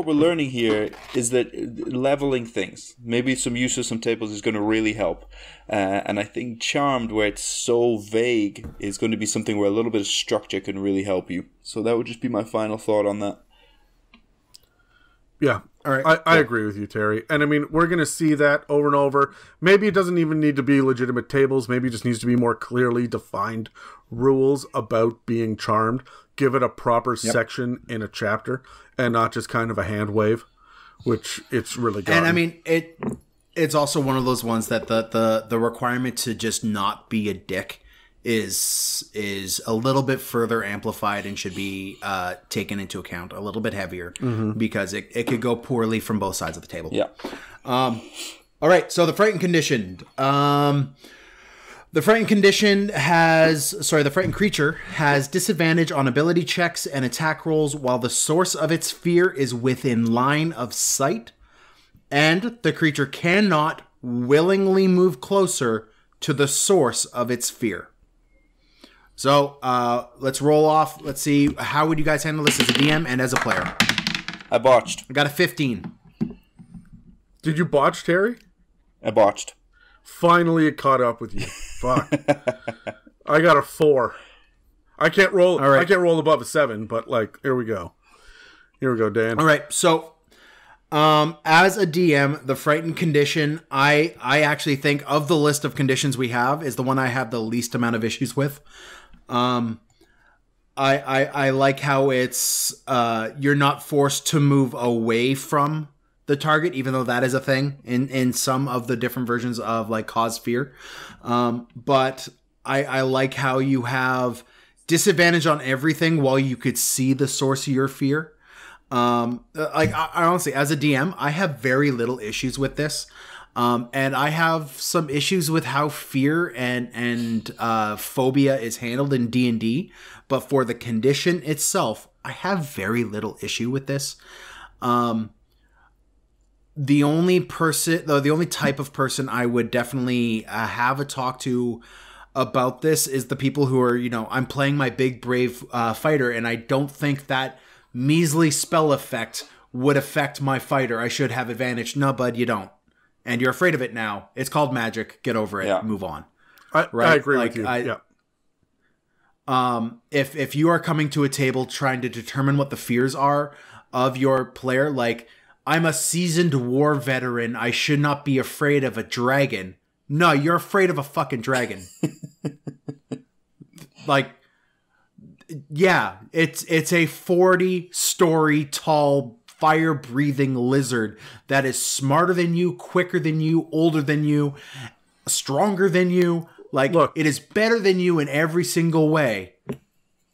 we're learning here is that leveling things, maybe some use of some tables is going to really help. And I think Charmed, where it's so vague, is going to be something where a little bit of structure can really help you. So that would just be my final thought on that. Yeah. All right. I agree with you, Terry. And I mean, we're going to see that over and over. Maybe it doesn't even need to be legitimate tables. Maybe it just needs to be more clearly defined rules about being charmed. Give it a proper section in a chapter and not just kind of a hand wave, which it's really got. And I mean, it's also one of those ones that the requirement to just not be a dick is a little bit further amplified and should be taken into account a little bit heavier because it could go poorly from both sides of the table. Yeah. All right. So the frightened condition. The frightened creature has disadvantage on ability checks and attack rolls while the source of its fear is within line of sight, and the creature cannot willingly move closer to the source of its fear. So let's roll off. Let's see, how would you guys handle this as a DM and as a player? I botched. I got a 15. Did you botch, Terry? I botched. Finally, it caught up with you. Fuck. I got a 4. I can't roll. All right. I can't roll above a 7. But here we go. Here we go, Dan. All right. So, as a DM, the frightened condition, I actually think of the list of conditions we have is the one I have the least amount of issues with. I like how it's you're not forced to move away from the target, even though that is a thing in some of the different versions of cause fear. But I like how you have disadvantage on everything while you could see the source of your fear. I honestly, as a DM, I have very little issues with this. And I have some issues with how fear and phobia is handled in D&D, but for the condition itself, I have very little issue with this. The only type of person I would definitely have a talk to about this is the people who are, I'm playing my big brave fighter, and I don't think that measly spell effect would affect my fighter. I should have advantage. No, bud, you don't. And you're afraid of it now. It's called magic. Get over it. Yeah. Move on. I agree with you. Yeah. If you are coming to a table trying to determine what the fears are of your player, I'm a seasoned war veteran, I should not be afraid of a dragon. No, you're afraid of a fucking dragon. Yeah, it's a 40-story tall fire-breathing lizard that is smarter than you, quicker than you, older than you, stronger than you. Look, it is better than you in every single way.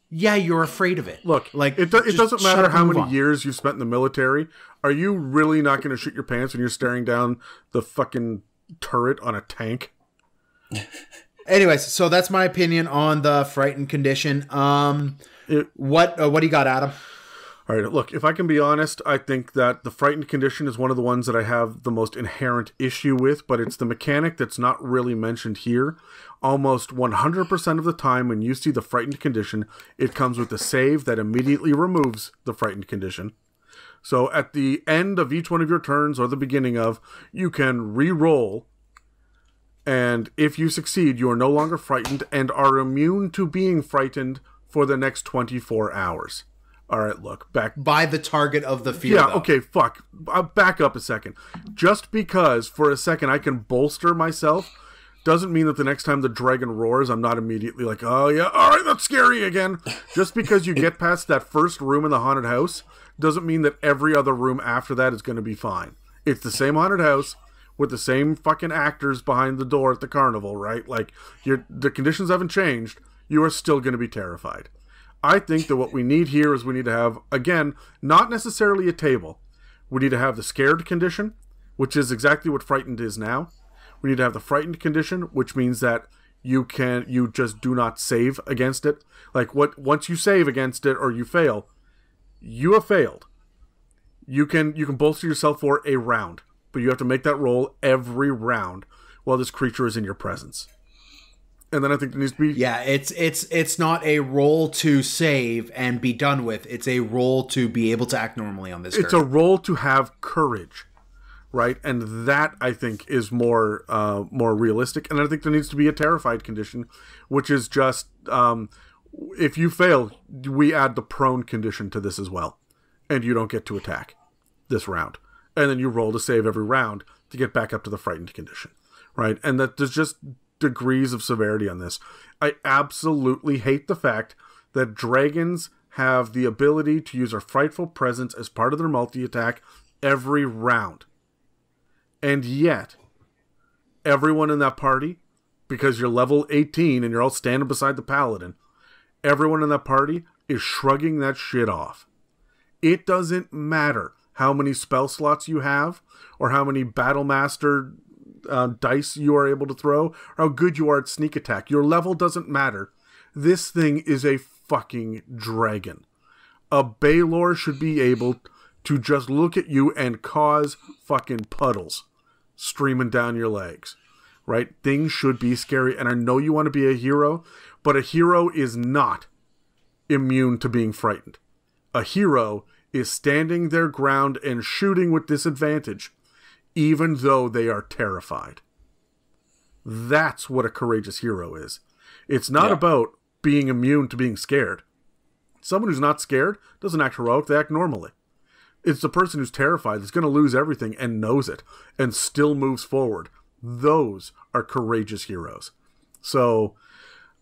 Yeah, you're afraid of it. Look, it doesn't matter how many years you've spent in the military. Are you really not going to shit your pants when you're staring down the fucking turret on a tank? Anyways, so that's my opinion on the frightened condition. What do you got, Adam? All right, look, if I can be honest, I think that the frightened condition is one of the ones that I have the most inherent issue with, but it's the mechanic that's not really mentioned here. Almost 100% of the time when you see the frightened condition, it comes with a save that immediately removes the frightened condition. So at the end of each one of your turns, or the beginning of, you can re-roll, and if you succeed, you are no longer frightened and are immune to being frightened for the next 24 hours. All right, look, back... By the target of the fear, Yeah, though. okay, fuck. I'll back up a second. Just because, for a second, I can bolster myself, doesn't mean that the next time the dragon roars, I'm not immediately like, oh yeah, all right, that's scary again. Just because you get past that first room in the haunted house, doesn't mean that every other room after that is going to be fine. It's the same haunted house, with the same fucking actors behind the door at the carnival, right? Like, the conditions haven't changed. You are still going to be terrified. I think that what we need here is we need to have, again, not necessarily a table. We need to have the scared condition, which is exactly what frightened is now. We need to have the frightened condition, which means that you just do not save against it. Like, once you save against it or you fail, you have failed. You can bolster yourself for a round, but you have to make that roll every round while this creature is in your presence. And then I think there needs to be... Yeah, it's not a roll to save and be done with. It's a roll to be able to act normally on this turn. It's a roll to have courage, right? And that, I think, is more realistic. And I think there needs to be a terrified condition, which is just, if you fail, we add the prone condition to this as well. And you don't get to attack this round. And then you roll to save every round to get back up to the frightened condition, right? And that there's just degrees of severity on this. I absolutely hate the fact that dragons have the ability to use a frightful presence as part of their multi-attack every round. And yet, everyone in that party, because you're level 18 and you're all standing beside the paladin, everyone in that party is shrugging that shit off. It doesn't matter how many spell slots you have, or how many Battle Master dice you are able to throw, or how good you are at sneak attack. Your level doesn't matter. This thing is a fucking dragon. A Baylor should be able to just look at you and cause fucking puddles streaming down your legs, right? Things should be scary, and I know you want to be a hero, but a hero is not immune to being frightened. A hero is standing their ground and shooting with disadvantage, even though they are terrified. That's what a courageous hero is. It's not about being immune to being scared. Someone who's not scared doesn't act heroic, they act normally. It's the person who's terrified that's going to lose everything and knows it and still moves forward. Those are courageous heroes. So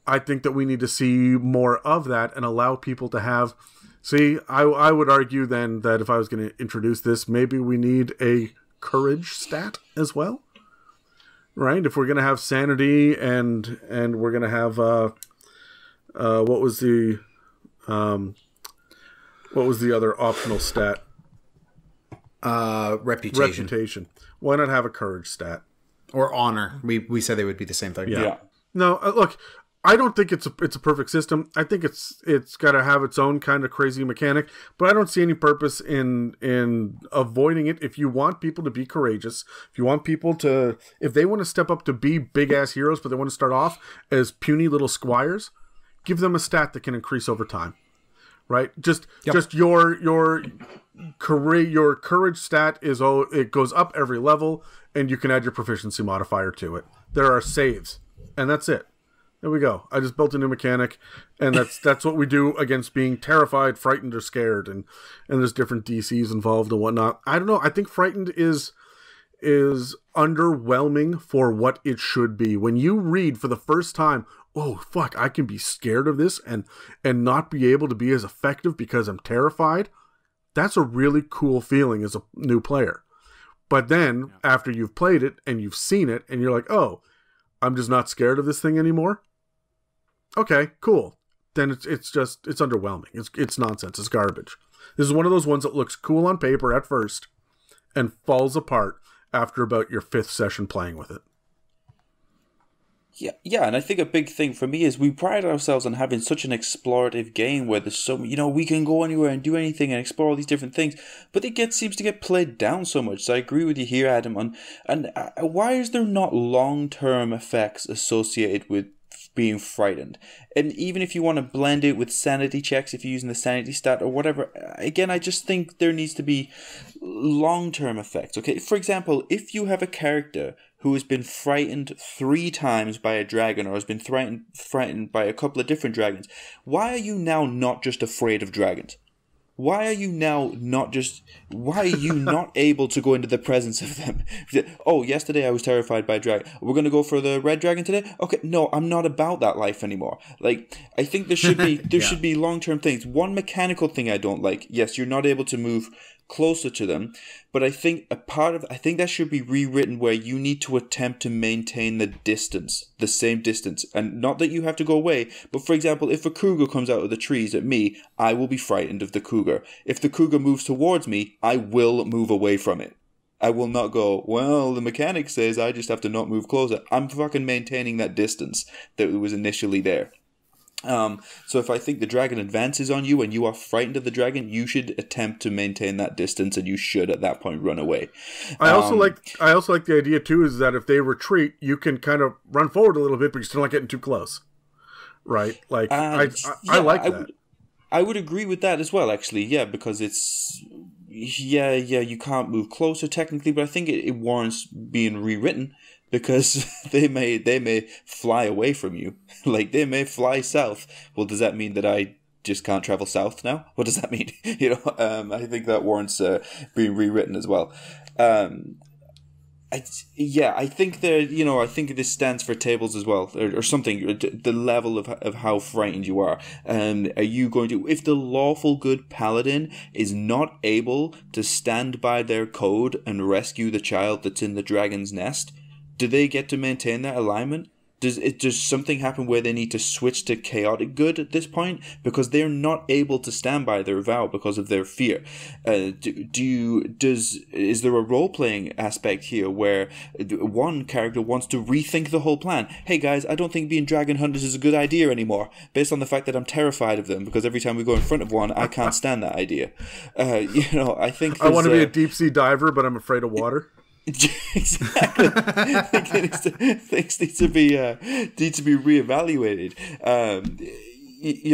I think that we need to see more of that and allow people to have... See, I would argue then that if I was going to introduce this, maybe we need a courage stat as well, right? If we're going to have sanity and we're going to have what was the other optional stat? Reputation. Why not have a courage stat or honor? We said they would be the same thing. Yeah. No, look, I don't think it's a perfect system. I think it's got to have its own kind of crazy mechanic, but I don't see any purpose in avoiding it. If you want people to be courageous, if you want people to, if they want to step up to be big ass heroes, but they want to start off as puny little squires, give them a stat that can increase over time, right? Just your courage stat is it goes up every level, and you can add your proficiency modifier to it. There are saves, and that's it. There we go. I just built a new mechanic, and that's what we do against being terrified, frightened, or scared, and there's different DCs involved and whatnot. I don't know. I think frightened is underwhelming for what it should be. When you read for the first time, oh fuck, I can be scared of this and not be able to be as effective because I'm terrified. That's a really cool feeling as a new player. But then after you've played it and you've seen it and you're like, oh, I'm just not scared of this thing anymore. Okay, cool. Then it's underwhelming. It's nonsense. It's garbage. This is one of those ones that looks cool on paper at first and falls apart after about your 5th session playing with it. Yeah, and I think a big thing for me is we pride ourselves on having such an explorative game where there's so, we can go anywhere and do anything and explore all these different things, but it seems to get played down so much. So I agree with you here, Adam. Why is there not long-term effects associated with being frightened? And even if you want to blend it with sanity checks, if you're using the sanity stat or whatever, again, I just think there needs to be long-term effects. Okay, for example, if you have a character who has been frightened 3 times by a dragon, or has been frightened by a couple of different dragons, why are you now not just afraid of dragons? Why are you not able to go into the presence of them? Oh, yesterday I was terrified by a dragon. We're going to go for the red dragon today? Okay, no, I'm not about that life anymore. Like, I think there should be should be long-term things. One mechanical thing I don't like, yes, you're not able to move closer to them, but I think that should be rewritten where you need to attempt to maintain the same distance, and not that you have to go away, but for example, if a cougar comes out of the trees at me, I will be frightened of the cougar. If the cougar moves towards me, I will move away from it. I will not go, well, the mechanic says I just have to not move closer. I'm fucking maintaining that distance that was initially there. So if I think the dragon advances on you and you are frightened of the dragon, you should attempt to maintain that distance, and you should at that point run away. I also like the idea too is that if they retreat, you can kind of run forward a little bit, but you're still not getting too close, right? Like I like that. I would agree with that as well, actually. Yeah, because it's you can't move closer technically, but I think it warrants being rewritten. Because they may fly away from you. Like, they may fly south. Well, does that mean that I just can't travel south now? What does that mean? I think that warrants being rewritten as well. I think I think this stands for tables as well, or something. The level of how frightened you are. Are you going to, if the lawful good paladin is not able to stand by their code and rescue the child that's in the dragon's nest, do they get to maintain that alignment? Does something happen where they need to switch to chaotic good at this point because they're not able to stand by their vow because of their fear? Is there a role playing aspect here where one character wants to rethink the whole plan? Hey guys, I don't think being dragon hunters is a good idea anymore, based on the fact that I'm terrified of them because every time we go in front of one, I can't stand that idea. I think I want to be a deep sea diver, but I'm afraid of water. Exactly. Things need to be reevaluated.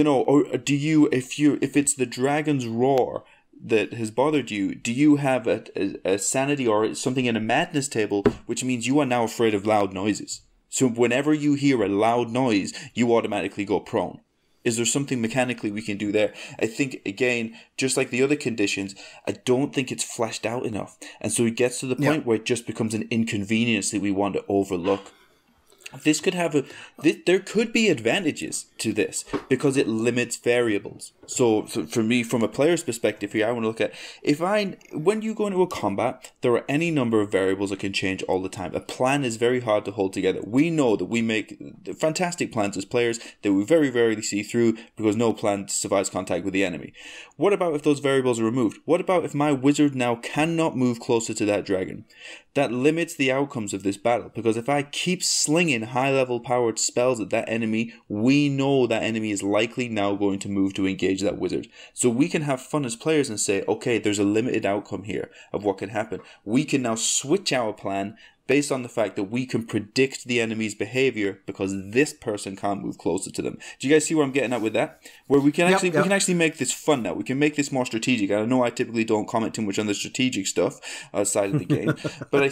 Or do you, if it's the dragon's roar that has bothered you, do you have a sanity or something in a madness table, which means you are now afraid of loud noises? So whenever you hear a loud noise, you automatically go prone. Is there something mechanically we can do there? I think, again, just like the other conditions, I don't think it's fleshed out enough. And so it gets to the point where it just becomes an inconvenience that we want to overlook. This could have there could be advantages to this because it limits variables. So for me, from a player's perspective here, I want to look at when you go into a combat, there are any number of variables that can change all the time. A plan is very hard to hold together. We know that we make fantastic plans as players that we very rarely see through because no plan survives contact with the enemy. What about if those variables are removed? What about if my wizard now cannot move closer to that dragon? That limits the outcomes of this battle, because if I keep slinging high-level powered spells at that enemy, we know that enemy is likely now going to move to engage that wizard. So we can have fun as players and say, okay, there's a limited outcome here of what can happen. We can now switch our plan based on the fact that we can predict the enemy's behavior because this person can't move closer to them. Do you guys see where I'm getting at with that? Where we can we can actually make this fun now. We can make this more strategic. I know I typically don't comment too much on the strategic stuff outside of the game, but I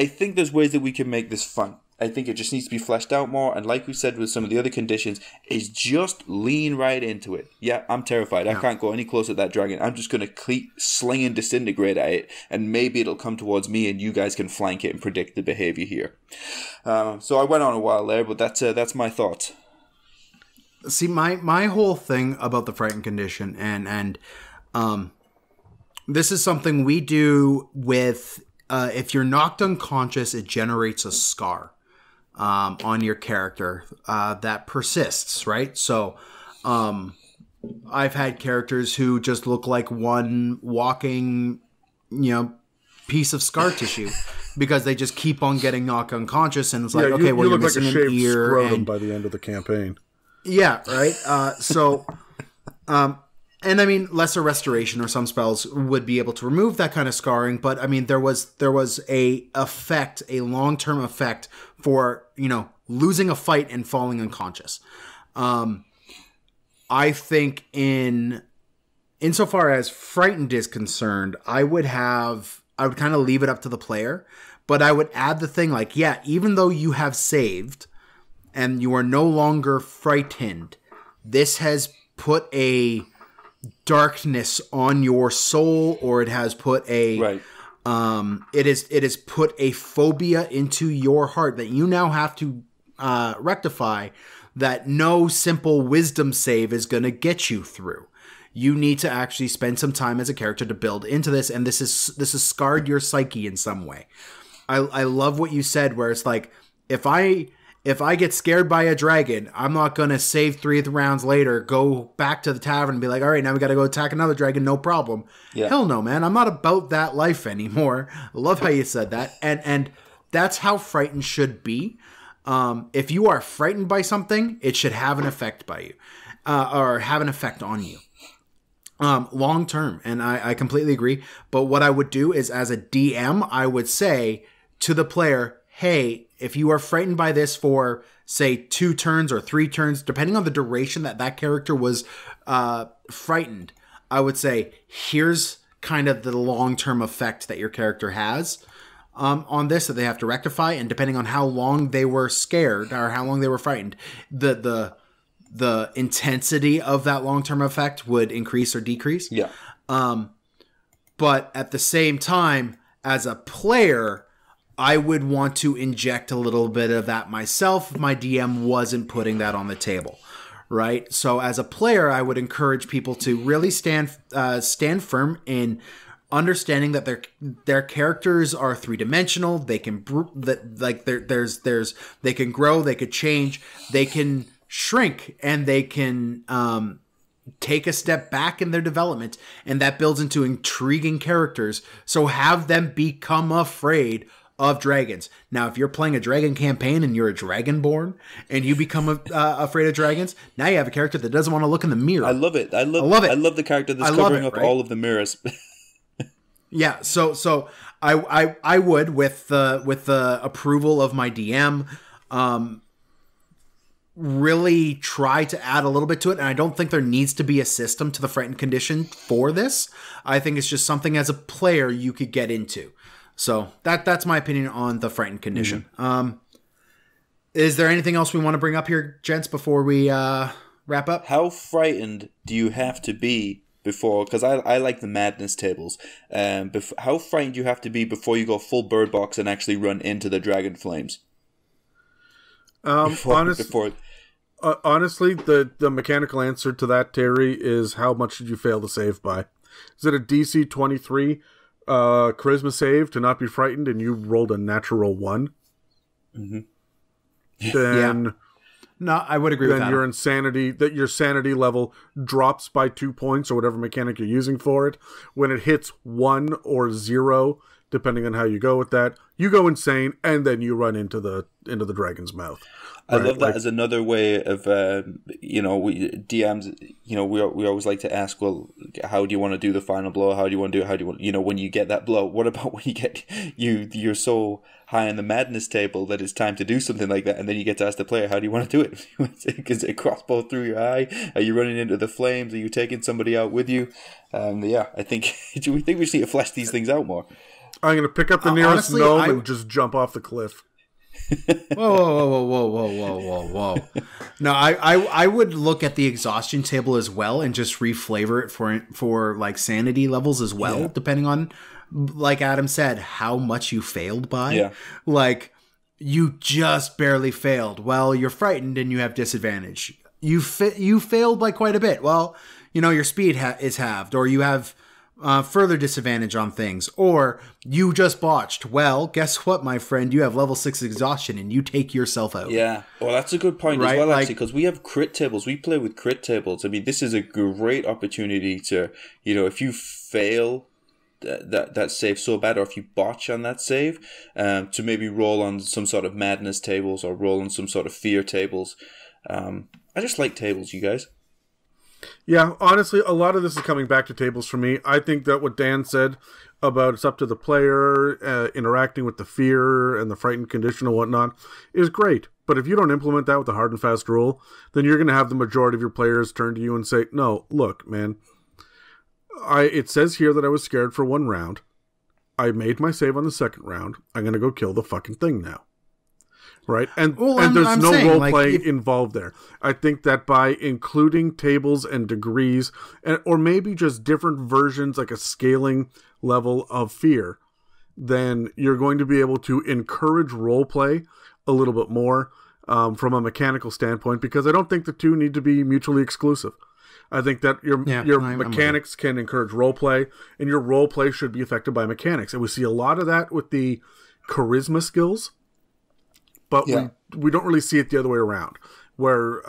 think there's ways that we can make this fun. I think it just needs to be fleshed out more, and like we said with some of the other conditions, is just lean right into it. Yeah, I'm terrified. I can't go any closer to that dragon. I'm just going to keep slinging disintegrate at it, and maybe it'll come towards me, and you guys can flank it and predict the behavior here. So I went on a while there, but that's my thoughts. See, my whole thing about the frightened condition, and this is something we do with if you're knocked unconscious, it generates a scar on your character that persists, right? So I've had characters who just look like one walking, piece of scar tissue because they just keep on getting knocked unconscious, and it's like, Yeah, okay, well, you you're look like a missing an shaved ear. scrotum by the end of the campaign. Yeah, right. And I mean, lesser restoration or some spells would be able to remove that kind of scarring, but I mean, there was a long-term effect for, losing a fight and falling unconscious. I think insofar as frightened is concerned, I would kind of leave it up to the player, but I would add the thing like, yeah, even though you have saved and you are no longer frightened, this has put a darkness on your soul, or it has put it has put a phobia into your heart that you now have to rectify, that no simple wisdom save is going to get you through. You need to actually spend some time as a character to build into this, and this has scarred your psyche in some way. I love what you said, where it's like, if I get scared by a dragon, I'm not going to save 3 rounds later, go back to the tavern and be like, all right, now we got to go attack another dragon, no problem. Yeah. Hell no, man. I'm not about that life anymore. I love how you said that. And that's how frightened should be. If you are frightened by something, it should have an effect by you, or have an effect on you. Long term. And I completely agree. But what I would do is, as a DM, I would say to the player, hey, if you are frightened by this for, say, 2 turns or 3 turns, depending on the duration that character was frightened, I would say, here's kind of the long-term effect that your character has on this that they have to rectify. And depending on how long they were scared or how long they were frightened, the intensity of that long-term effect would increase or decrease. Yeah. But at the same time, as a player, I would want to inject a little bit of that myself if my DM wasn't putting that on the table, right? So as a player, I would encourage people to really stand firm in understanding that their characters are 3-dimensional. They can they can grow, they could change, they can shrink, and they can take a step back in their development, and that builds into intriguing characters. So have them become afraid of dragons. Now, if you're playing a dragon campaign and you're a dragonborn and you become afraid of dragons, now you have a character that doesn't want to look in the mirror. I love it. I love it. I love the character that's covering up all of the mirrors. Yeah. So I would, with the approval of my DM, really try to add a little bit to it. And I don't think there needs to be a system to the frightened condition for this. I think it's just something as a player you could get into. So that's my opinion on the frightened condition. Mm-hmm. Is there anything else we want to bring up here, gents, before we wrap up? How frightened do you have to be before? Because I like the madness tables. How frightened do you have to be before you go full bird box and actually run into the dragon flames? Honestly, the mechanical answer to that, Terry, is how much did you fail to save by? Is it a DC 23 charisma save to not be frightened, and you rolled a natural 1? Mm-hmm. Then, yeah. No, I would agree with that. Then your sanity level drops by 2 points, or whatever mechanic you're using for it. When it hits 1 or 0, depending on how you go with that, you go insane, and then you run into the dragon's mouth. I love that as another way of, we DMs, we always like to ask, well, how do you want to do the final blow? How do you want to do it? How do you want, when you get that blow, what about when you get, you're so high on the madness table that it's time to do something like that, and then you get to ask the player, how do you want to do it? Is it crossbow through your eye? Are you running into the flames? Are you taking somebody out with you? I think, we think we just need to flesh these things out more. I'm going to pick up the nearest gnome and just jump off the cliff. Whoa. No, I would look at the exhaustion table as well and just reflavor it for like sanity levels as well, depending on, like Adam said, how much you failed by. Yeah. Like, you just barely failed. Well, you're frightened and you have disadvantage. You failed by quite a bit. Well, your speed is halved, or you have further disadvantage on things, or you just botched. Well, guess what, my friend? You have level 6 exhaustion and you take yourself out. Yeah. Well, that's a good point as well, actually, because we have crit tables. We play with crit tables. I mean, this is a great opportunity to, if you fail that save so bad, or if you botch on that save, to maybe roll on some sort of madness tables or roll on some sort of fear tables. I just like tables, you guys. Yeah, honestly, a lot of this is coming back to tables for me. I think that what Dan said about it's up to the player interacting with the fear and the frightened condition and whatnot is great. But if you don't implement that with a hard and fast rule, then you're going to have the majority of your players turn to you and say, no, look, man, it says here that I was scared for 1 round. I made my save on the 2nd round. I'm going to go kill the fucking thing now. Right? And there's no role-play involved there. I think that by including tables and degrees, or maybe just different versions, like a scaling level of fear, then you're going to be able to encourage role-play a little bit more from a mechanical standpoint, because I don't think the two need to be mutually exclusive. I think that your mechanics can encourage roleplay, and your roleplay should be affected by mechanics. And we see a lot of that with the charisma skills, but we don't really see it the other way around, where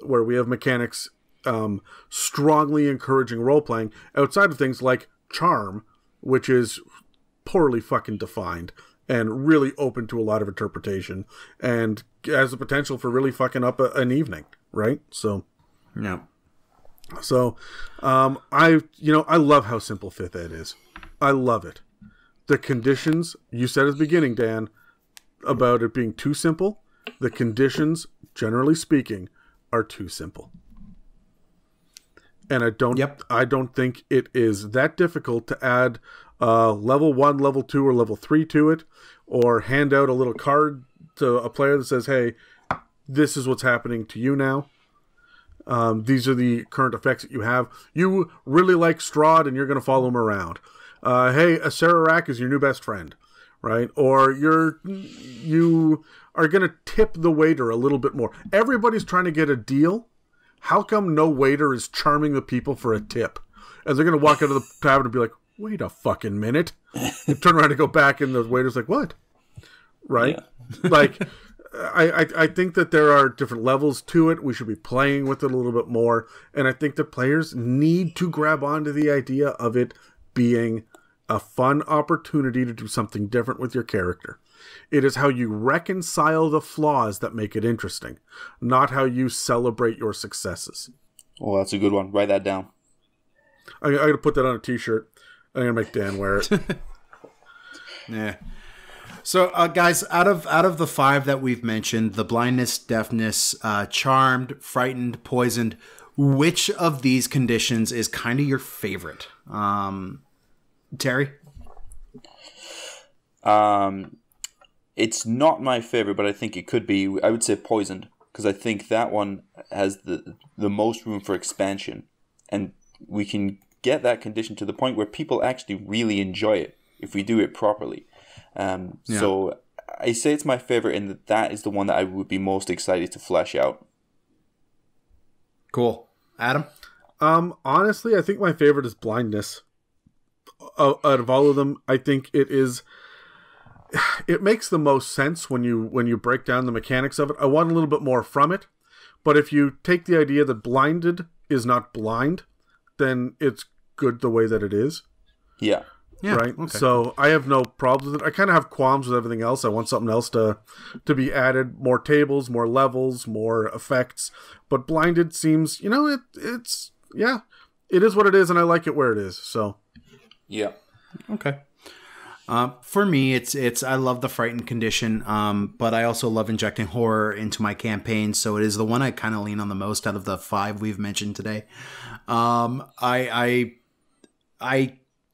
we have mechanics strongly encouraging roleplaying outside of things like charm, which is poorly fucking defined and really open to a lot of interpretation and has the potential for really fucking up an evening, right? So, yeah. So, I love how simple 5th Ed is. I love it. The conditions, you said at the beginning, Dan, about it being too simple. The conditions, generally speaking, are too simple. And I don't think it is that difficult to add level 1, level 2, or level 3 to it, or hand out a little card to a player that says, hey, this is what's happening to you now. These are the current effects that you have. You really like Strahd and you're going to follow him around. Hey, a Sararak is your new best friend, right? Or you are going to tip the waiter a little bit more. Everybody's trying to get a deal. How come no waiter is charming the people for a tip? And they're going to walk out of the tavern and be like, wait a fucking minute. And turn around and go back and the waiter's like, what? Right? Yeah. Like, I think that there are different levels to it. We should be playing with it a little bit more. And I think that players need to grab onto the idea of it being a fun opportunity to do something different with your character. It is how you reconcile the flaws that make it interesting, not how you celebrate your successes. Oh, that's a good one. Write that down. I'm going to put that on a t-shirt. I'm going to make Dan wear it. Yeah. So, guys, out of the 5 that we've mentioned, the blindness, deafness, charmed, frightened, poisoned, which of these conditions is kind of your favorite? Terry? It's not my favorite, but I think it could be. I would say poisoned, because I think that one has the most room for expansion, and we can get that condition to the point where people actually really enjoy it if we do it properly. So I say it's my favorite, and that is the one that I would be most excited to flesh out. Cool. Adam? Honestly, I think my favorite is blindness. Out of all of them, I think it makes the most sense when you break down the mechanics of it. I want a little bit more from it, but if you take the idea that blinded is not blind, then it's good the way that it is. Yeah. Yeah, right. Okay. So I have no problems with it. I kind of have qualms with everything else. I want something else to be added, more tables, more levels, more effects. But blinded seems, it's it is what it is, and I like it where it is. So yeah, okay. For me, it's I love the frightened condition, but I also love injecting horror into my campaign. So it is the one I kind of lean on the most out of the 5 we've mentioned today. I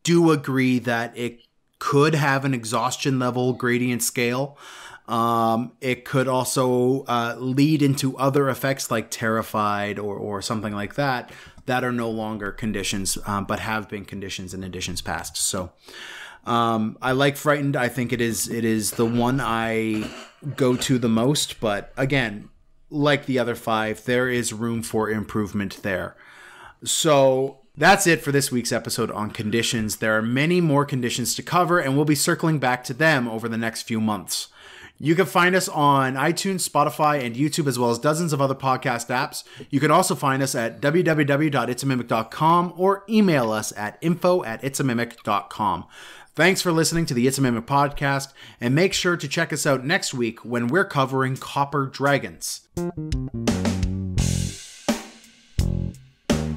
do agree that it could have an exhaustion level gradient scale. It could also lead into other effects like terrified or something like that are no longer conditions, but have been conditions in editions past. So I like frightened. I think it is the one I go to the most. But again, like the other 5, there is room for improvement there. So that's it for this week's episode on conditions. There are many more conditions to cover, and we'll be circling back to them over the next few months. You can find us on iTunes, Spotify, and YouTube, as well as dozens of other podcast apps. You can also find us at www.itsamimic.com or email us at info@itsamimic.com. Thanks for listening to the It's a Mimic podcast, and make sure to check us out next week when we're covering Copper Dragons.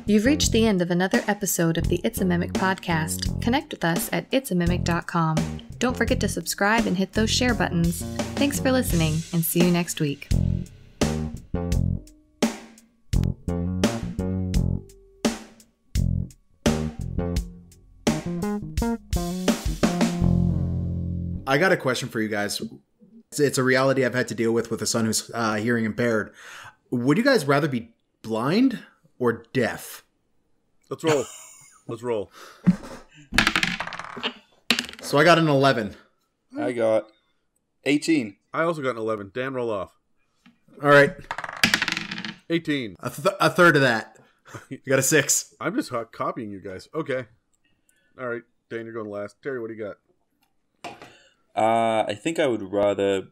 You've reached the end of another episode of the It's a Mimic podcast. Connect with us at itsamimic.com. Don't forget to subscribe and hit those share buttons. Thanks for listening, and see you next week. I got a question for you guys. It's a reality I've had to deal with a son who's hearing impaired. Would you guys rather be blind or deaf? Let's roll. Let's roll. So I got an 11. I got 18. I also got an 11. Dan, roll off. All right. 18. A third of that. You got a 6. I'm just copying you guys. Okay. All right. Dan, you're going last. Terry, what do you got? I think I would rather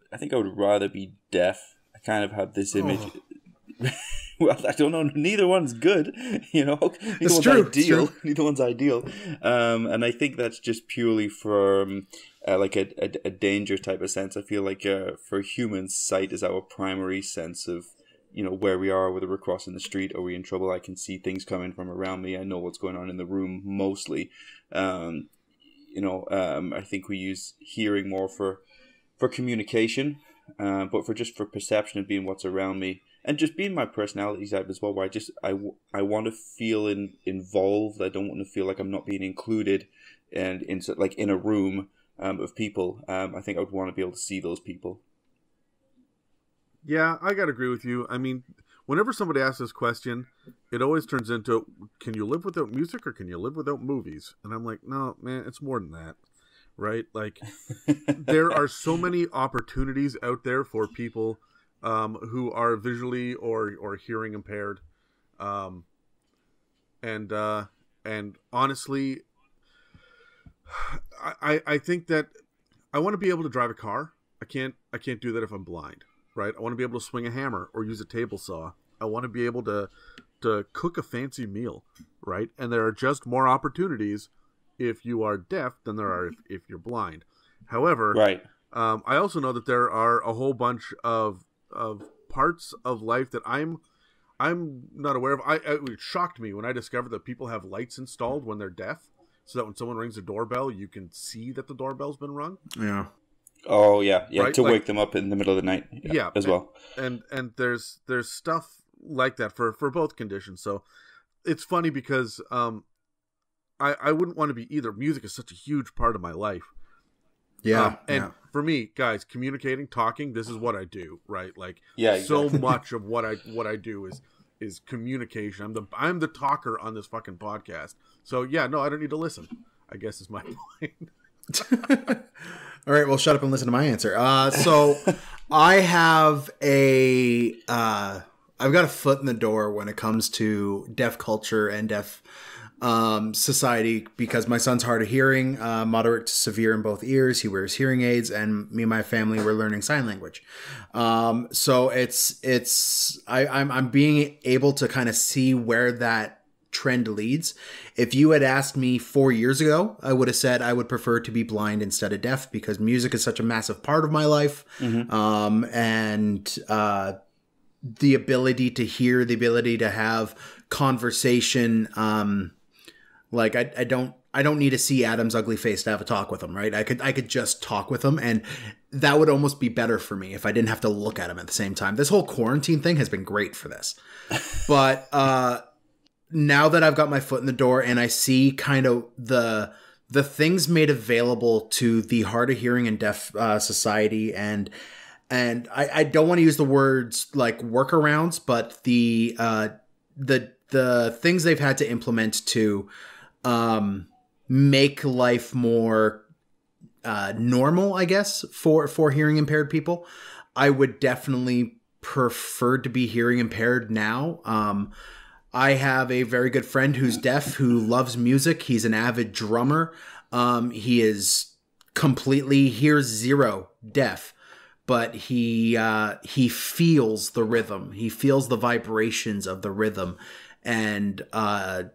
be deaf. I kind of have this image. Well, I don't know. Neither one's good, Neither one's ideal. Neither one's ideal. And I think that's just purely from like a danger type of sense. I feel like for humans, sight is our primary sense of where we are, whether we're crossing the street or we're in trouble. I can see things coming from around me. I know what's going on in the room mostly. I think we use hearing more for communication, but for perception and being what's around me. And just being my personality type as well, where I want to feel involved. I don't want to feel like I'm not being included, and in a room of people. I think I would want to be able to see those people. Yeah, I gotta agree with you. I mean, whenever somebody asks this question, it always turns into, "Can you live without music, or can you live without movies?" And I'm like, no, man, it's more than that, right? Like, there are so many opportunities out there for people who are visually or hearing impaired, and honestly, I think that I want to be able to drive a car. I can't do that if I'm blind, right? I want to be able to swing a hammer or use a table saw. I want to be able to cook a fancy meal, right? And there are just more opportunities if you are deaf than there are if you're blind. However, right. I also know that there are a whole bunch of parts of life that I'm not aware of. It shocked me when I discovered that people have lights installed when they're deaf, so that when someone rings a doorbell, you can see that the doorbell's been rung. Yeah. Oh yeah, right? To wake them up in the middle of the night. Yeah, as well. And there's stuff like that for both conditions. So it's funny because I wouldn't want to be either. Music is such a huge part of my life. Yeah. And for me, guys, communicating, talking, this is what I do, right? Like, exactly. So much of what I do is communication. I'm the talker on this fucking podcast. So yeah, no, I don't need to listen, I guess is my point. All right, well, shut up and listen to my answer. So I have I've got a foot in the door when it comes to deaf culture and deaf society, because my son's hard of hearing, moderate to severe in both ears. He wears hearing aids, and me and my family were learning sign language. So I'm being able to kind of see where that trend leads. If you had asked me 4 years ago, I would have said I would prefer to be blind instead of deaf, because music is such a massive part of my life. Mm-hmm. And the ability to hear, the ability to have conversation, like I don't need to see Adam's ugly face to have a talk with him, right? I could just talk with him, and that would almost be better for me if I didn't have to look at him at the same time. This whole quarantine thing has been great for this. But now that I've got my foot in the door and I see kind of the things made available to the hard of hearing and deaf society, and I don't want to use the words like workarounds, but the things they've had to implement to make life more normal, I guess, for hearing impaired people. I would definitely prefer to be hearing impaired now. I have a very good friend who's deaf, who loves music. He's an avid drummer. He is completely hears zero deaf, but he feels the rhythm. He feels the vibrations of the rhythm, and I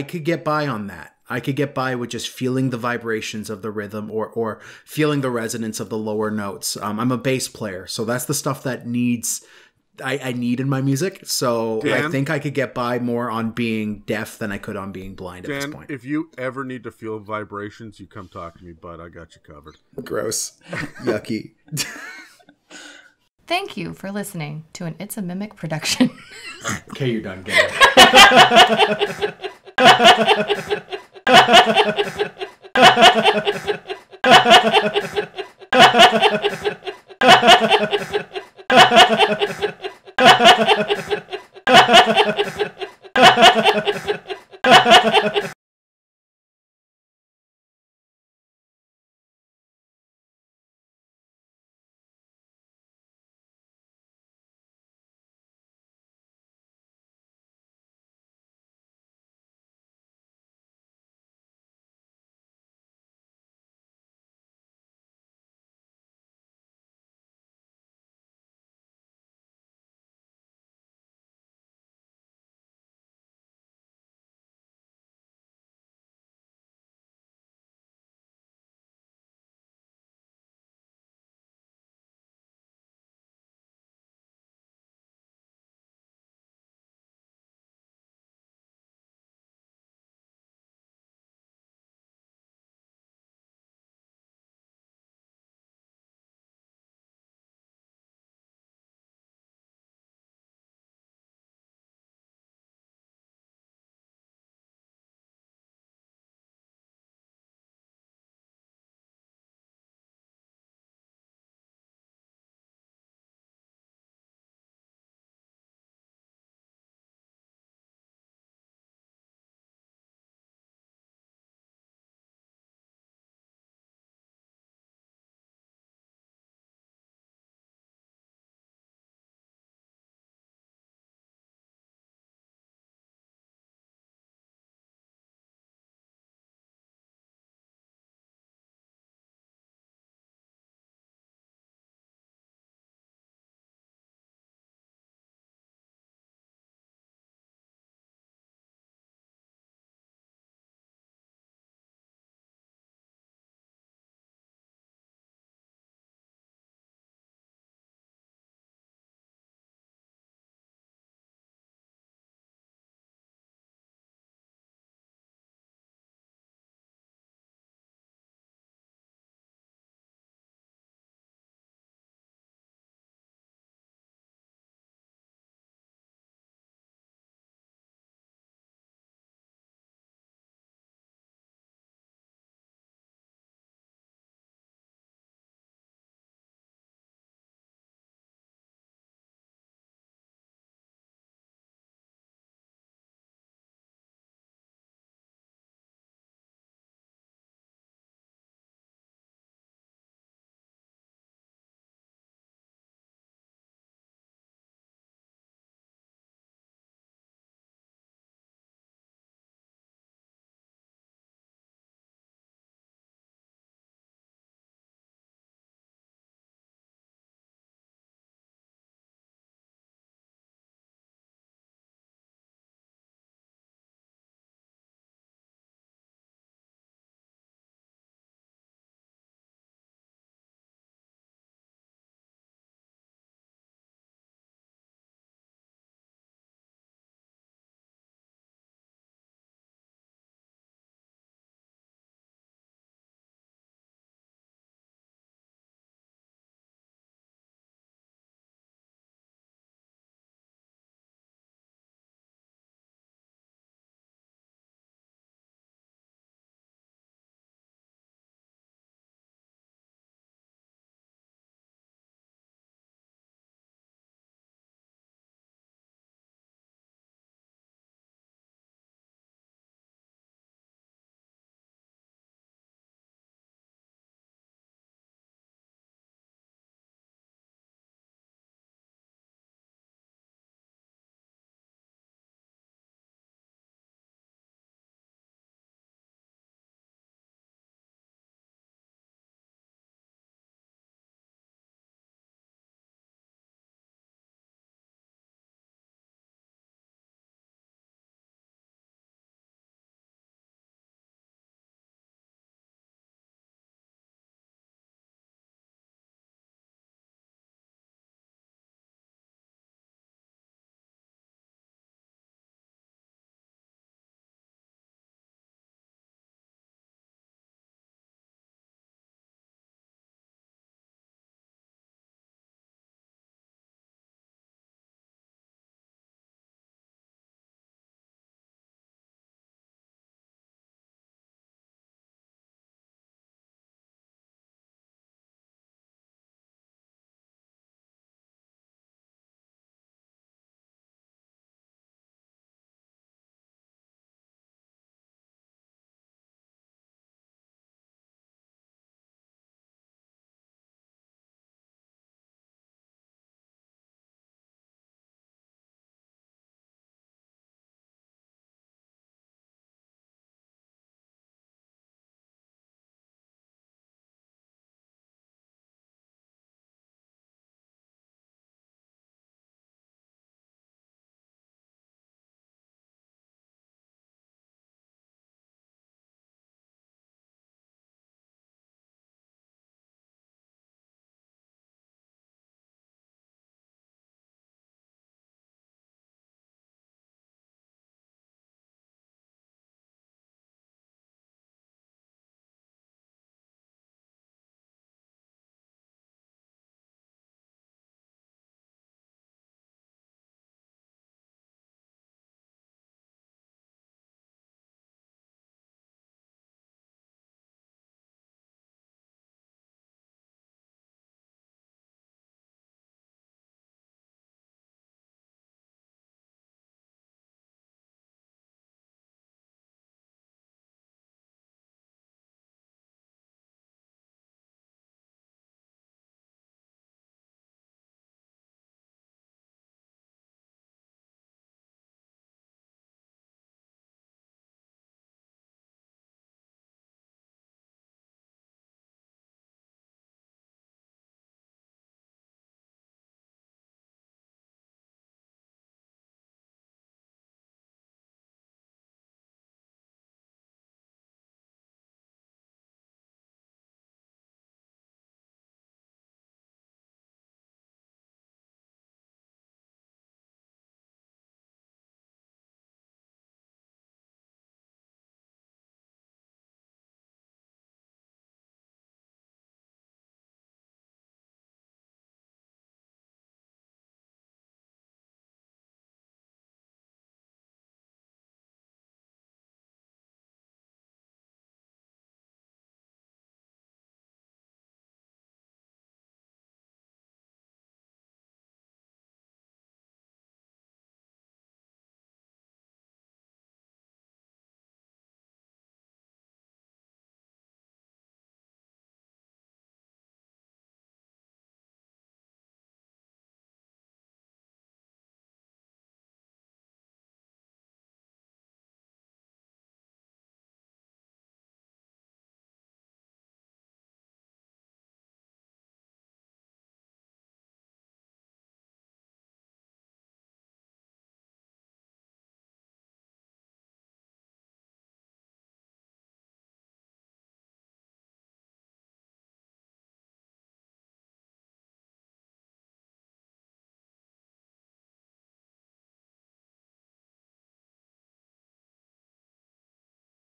could get by on that. I could get by with just feeling the vibrations of the rhythm or feeling the resonance of the lower notes. I'm a bass player, so that's the stuff that I need in my music. So Dan, I think I could get by more on being deaf than I could on being blind at this point. If you ever need to feel vibrations, you come talk to me, bud. I got you covered. Gross. Yucky. Thank you for listening to an It's a Mimic production. Okay, you're done. Get it. Ha ha ha ha!